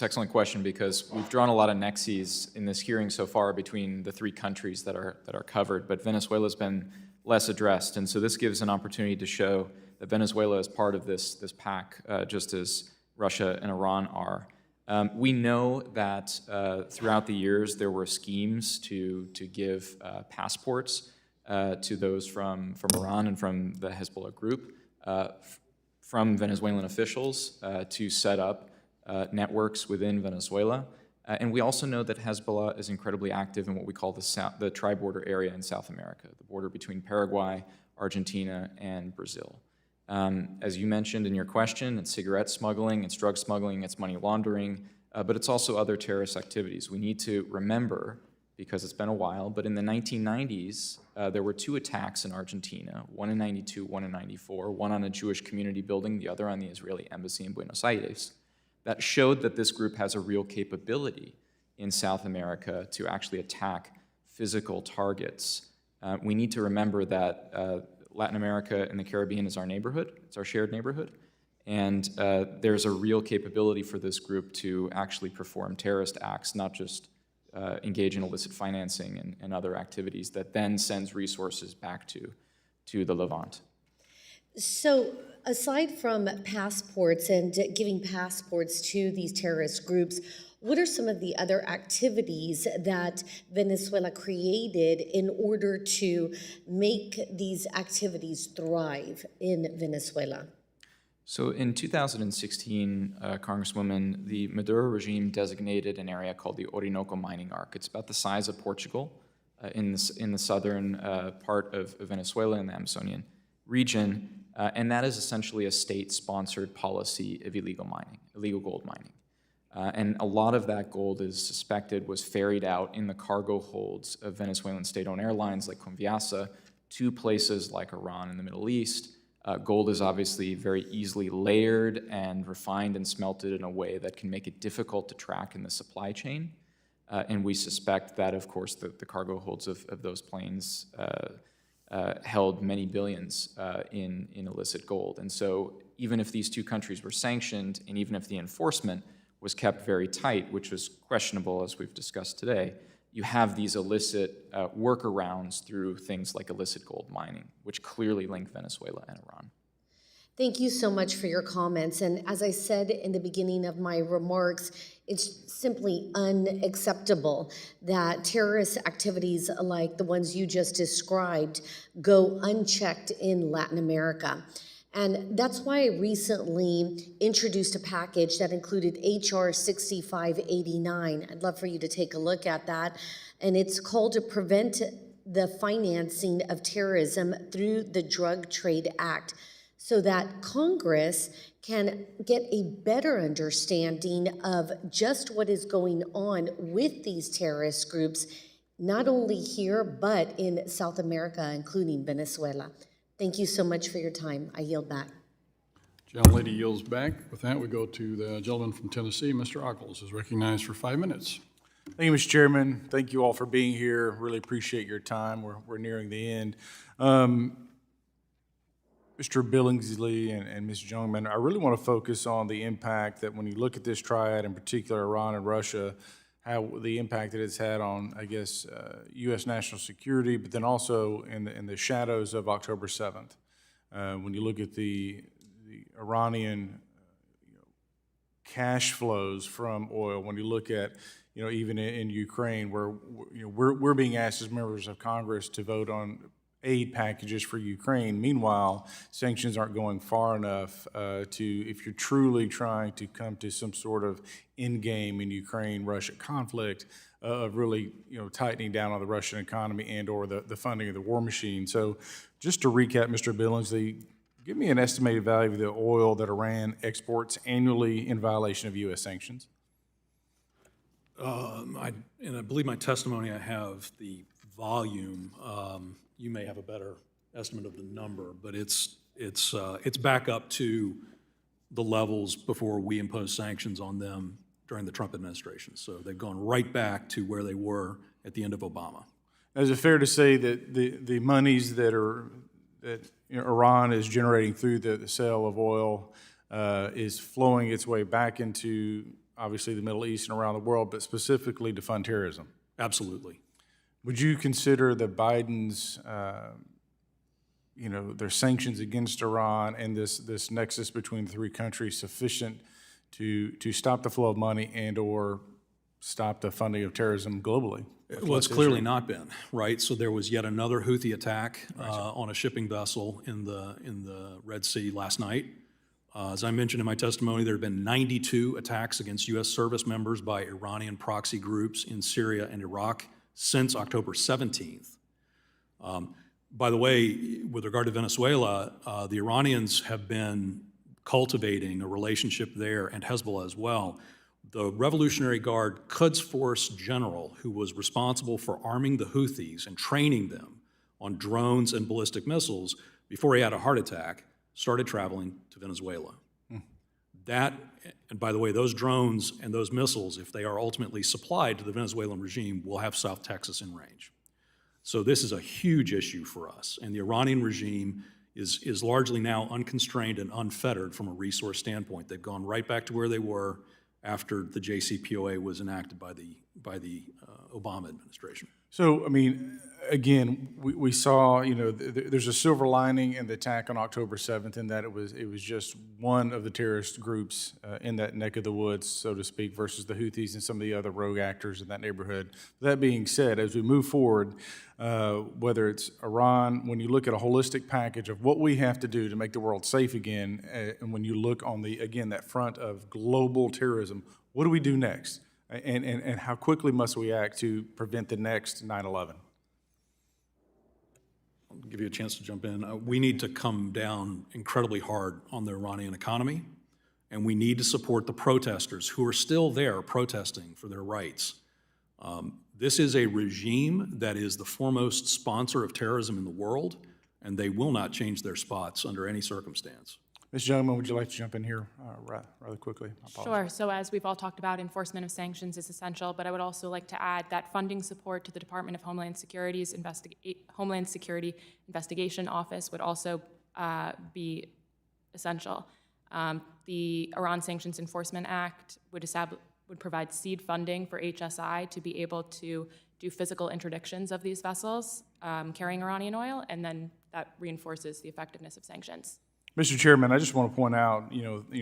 excellent question, because we've drawn a lot of nexes in this hearing so far between the three countries that are covered, but Venezuela's been less addressed, and so this gives an opportunity to show that Venezuela is part of this pack, just as Russia and Iran are. We know that throughout the years there were schemes to give passports to those from Iran and from the Hezbollah group, from Venezuelan officials to set up networks within Venezuela. And we also know that Hezbollah is incredibly active in what we call the tri-border area in South America, the border between Paraguay, Argentina, and Brazil. As you mentioned in your question, it's cigarette smuggling, it's drug smuggling, it's money laundering, but it's also other terrorist activities. We need to remember, because it's been a while, but in the 1990s, there were 2 attacks in Argentina, one in 92, one in 94, one on a Jewish community building, the other on the Israeli embassy in Buenos Aires. that showed that this group has a real capability in South America to actually attack physical targets. We need to remember that Latin America and the Caribbean is our neighborhood, it's our shared neighborhood, and there's a real capability for this group to actually perform terrorist acts, not just engage in illicit financing and other activities that then sends resources back to the Levant. So, aside from passports and giving passports to these terrorist groups, what are some of the other activities that Venezuela created in order to make these activities thrive in Venezuela? So in 2016, Congresswoman, the Maduro regime designated an area called the Orinoco Mining Arc. It's about the size of Portugal in the southern part of Venezuela in the Amazonian region, and that is essentially a state-sponsored policy of illegal gold mining. And a lot of that gold is suspected was ferried out in the cargo holds of Venezuelan state-owned airlines like Conviasa to places like Iran in the Middle East. Gold is obviously very easily layered and refined and smelted in a way that can make it difficult to track in the supply chain. And we suspect that, of course, the cargo holds of those planes held many billions in illicit gold. And so even if these two countries were sanctioned, and even if the enforcement was kept very tight, which was questionable, as we've discussed today, you have these illicit workarounds through things like illicit gold mining, which clearly link Venezuela and Iran. Thank you so much for your comments. And as I said in the beginning of my remarks, it's simply unacceptable that terrorist activities like the ones you just described go unchecked in Latin America. And that's why I recently introduced a package that included HR 6589. I'd love for you to take a look at that. And it's called to prevent the financing of terrorism through the Drug Trade Act, so that Congress can get a better understanding of just what is going on with these terrorist groups, not only here, but in South America, including Venezuela. Thank you so much for your time. I yield back. Gentlelady yields back. With that, we go to the gentleman from Tennessee. Mr. Ockles is recognized for 5 minutes. Thank you, Mr. Chairman. Thank you all for being here. Really appreciate your time. We're nearing the end. Mr. Billingsley and Ms. Jungman, I really want to focus on the impact that when you look at this triad, in particular Iran and Russia, how the impact that it's had on, I guess, U.S. national security, but then also in the shadows of October 7th. When you look at the Iranian cash flows from oil, when you look at, even in Ukraine, where we're being asked as members of Congress to vote on aid packages for Ukraine. Meanwhile, sanctions aren't going far enough if you're truly trying to come to some sort of end game in Ukraine-Russia conflict of really, tightening down on the Russian economy and/or the funding of the war machine. So, just to recap, Mr. Billingsley, give me an estimated value of the oil that Iran exports annually in violation of U.S. sanctions. I believe my testimony, I have the volume. You may have a better estimate of the number, but it's back up to the levels before we imposed sanctions on them during the Trump administration. So they've gone right back to where they were at the end of Obama. Is it fair to say that the monies that Iran is generating through the sale of oil is flowing its way back into, obviously, the Middle East and around the world, but specifically to fund terrorism? Absolutely. Would you consider that Biden's, their sanctions against Iran and this nexus between the three countries sufficient to stop the flow of money and/or stop the funding of terrorism globally? Well, it's clearly not been, right? So there was yet another Houthi attack on a shipping vessel in the Red Sea last night. As I mentioned in my testimony, there have been 92 attacks against U.S. service members by Iranian proxy groups in Syria and Iraq since October 17th. By the way, with regard to Venezuela, the Iranians have been cultivating a relationship there, and Hezbollah as well. The Revolutionary Guard Quds Force general, who was responsible for arming the Houthis and training them on drones and ballistic missiles before he had a heart attack, started traveling to Venezuela. That, and by the way, those drones and those missiles, if they are ultimately supplied to the Venezuelan regime, will have South Texas in range. So this is a huge issue for us, and the Iranian regime is largely now unconstrained and unfettered from a resource standpoint. They've gone right back to where they were after the JCPOA was enacted by the Obama administration. So, I mean, again, we saw, you know, there's a silver lining in the attack on October 7th in that it was just one of the terrorist groups in that neck of the woods, so to speak, versus the Houthis and some of the other rogue actors in that neighborhood. That being said, as we move forward, whether it's Iran, when you look at a holistic package of what we have to do to make the world safe again, and when you look on that front of global terrorism, what do we do next? And how quickly must we act to prevent the next 9/11? I'll give you a chance to jump in. We need to come down incredibly hard on the Iranian economy, and we need to support the protesters who are still there protesting for their rights. This is a regime that is the foremost sponsor of terrorism in the world, and they will not change their spots under any circumstance. Ms. Jungman, would you like to jump in here rather quickly? Sure. So as we've all talked about, enforcement of sanctions is essential, but I would also like to add that funding support to the Department of Homeland Security's Homeland Security Investigation Office would also be essential. The Iran Sanctions Enforcement Act would provide seed funding for HSI to be able to do physical interdictions of these vessels carrying Iranian oil, and then that reinforces the effectiveness of sanctions. Mr. Chairman, I just want to point out,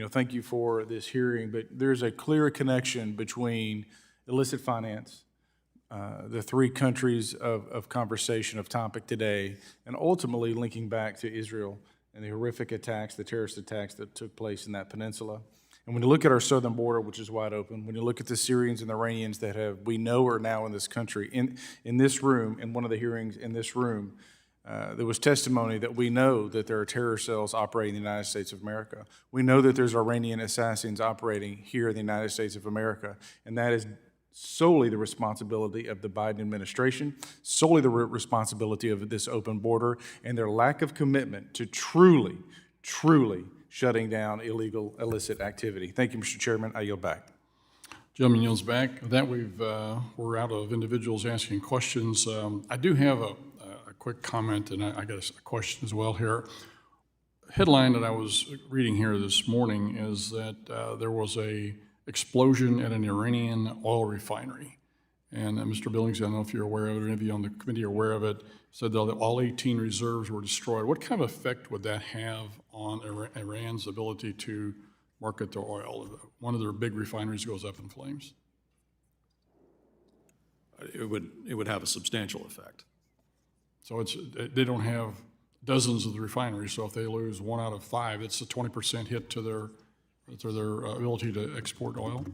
thank you for this hearing, but there's a clear connection between illicit finance, the three countries of conversation of topic today, and ultimately linking back to Israel and the horrific attacks, the terrorist attacks that took place in that peninsula. And when you look at our southern border, which is wide open, when you look at the Syrians and the Iranians that we know are now in this country, in this room, in one of the hearings in this room, there was testimony that we know that there are terror cells operating in the United States of America. We know that there's Iranian assassins operating here in the United States of America, and that is solely the responsibility of the Biden administration, solely the responsibility of this open border, and their lack of commitment to truly shutting down illegal, illicit activity. Thank you, Mr. Chairman. I yield back. Gentleman yields back. With that, we're out of individuals asking questions. I do have a quick comment, and I got a question as well here. Headline that I was reading here this morning is that there was a explosion at an Iranian oil refinery. And Mr. Billingsley, I don't know if you're aware of it, or any of you on the committee are aware of it, said that all 18 reserves were destroyed. What kind of effect would that have on Iran's ability to market their oil? One of their big refineries goes up in flames. It would have a substantial effect. So they don't have dozens of the refineries, so if they lose 1 out of 5, it's a 20% hit to their ability to export oil?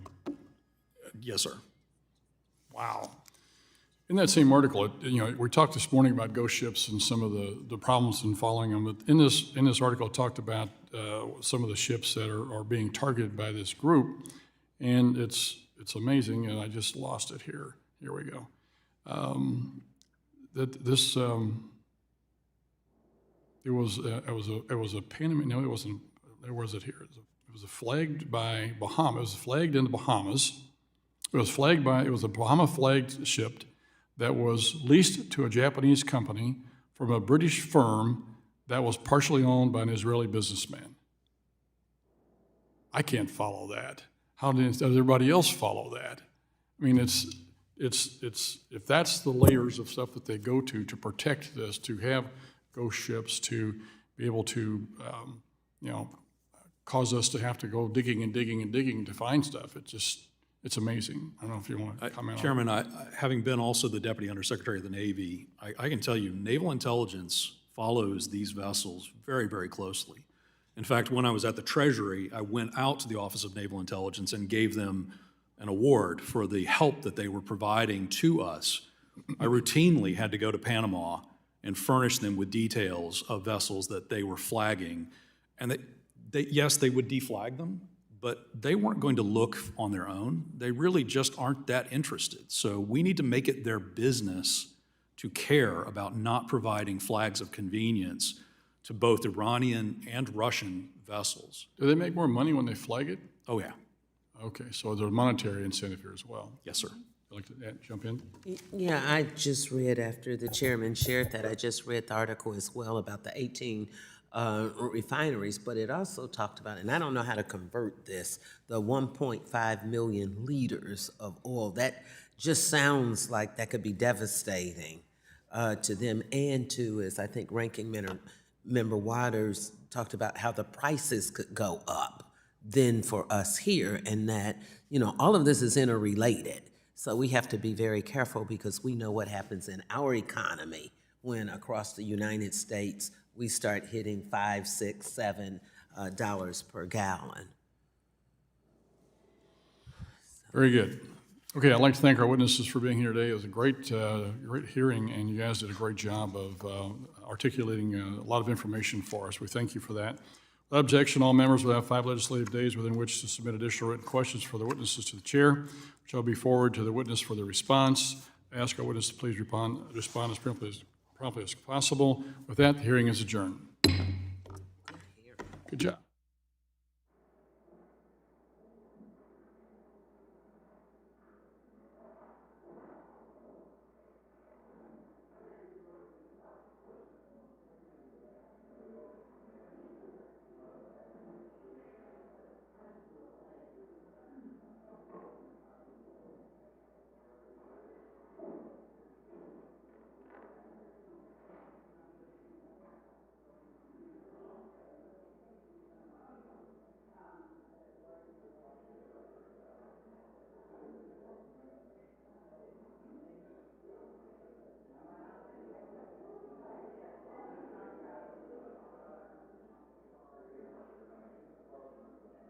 Yes, sir. Wow. In that same article, we talked this morning about ghost ships and some of the problems in following them. But in this article, it talked about some of the ships that are being targeted by this group, and it's amazing. And I just lost it here. Here we go. It was a Panama. No, it wasn't. Where was it here? It was flagged by Bahamas. It was flagged in the Bahamas. It was a Bahama-flagged ship that was leased to a Japanese company from a British firm that was partially owned by an Israeli businessman. I can't follow that. How does everybody else follow that? I mean, it's if that's the layers of stuff that they go to protect this, to have ghost ships, to be able to, cause us to have to go digging and digging and digging to find stuff. It's amazing. I don't know if you want to comment on Chairman, having been also the Deputy Undersecretary of the Navy, I can tell you naval intelligence follows these vessels very, very closely. In fact, when I was at the Treasury, I went out to the Office of Naval Intelligence and gave them an award for the help that they were providing to us. I routinely had to go to Panama and furnish them with details of vessels that they were flagging. And yes, they would deflag them, but they weren't going to look on their own. They really just aren't that interested. So we need to make it their business to care about not providing flags of convenience to both Iranian and Russian vessels. Do they make more money when they flag it? Oh, yeah. Okay, so there's a monetary incentive here as well. Yes, sir. I'd like to jump in. Yeah, I just read, after the chairman shared that, I just read the article as well about the 18 refineries, but it also talked about, and I don't know how to convert this, the 1.5 million liters of oil. That just sounds like that could be devastating to them and to, as I think Ranking Member Waters talked about, how the prices could go up then for us here, and that, you know, all of this is interrelated. So we have to be very careful because we know what happens in our economy when across the United States we start hitting $5, $6, $7 per gallon. Very good. Okay, I'd like to thank our witnesses for being here today. It was a great hearing, and you guys did a great job of articulating a lot of information for us. We thank you for that. Without objection, all members will have 5 legislative days within which to submit additional written questions for the witnesses to the chair, which will be forwarded to the witness for the response. I ask our witness to please respond as promptly as possible. With that, the hearing is adjourned. Good job.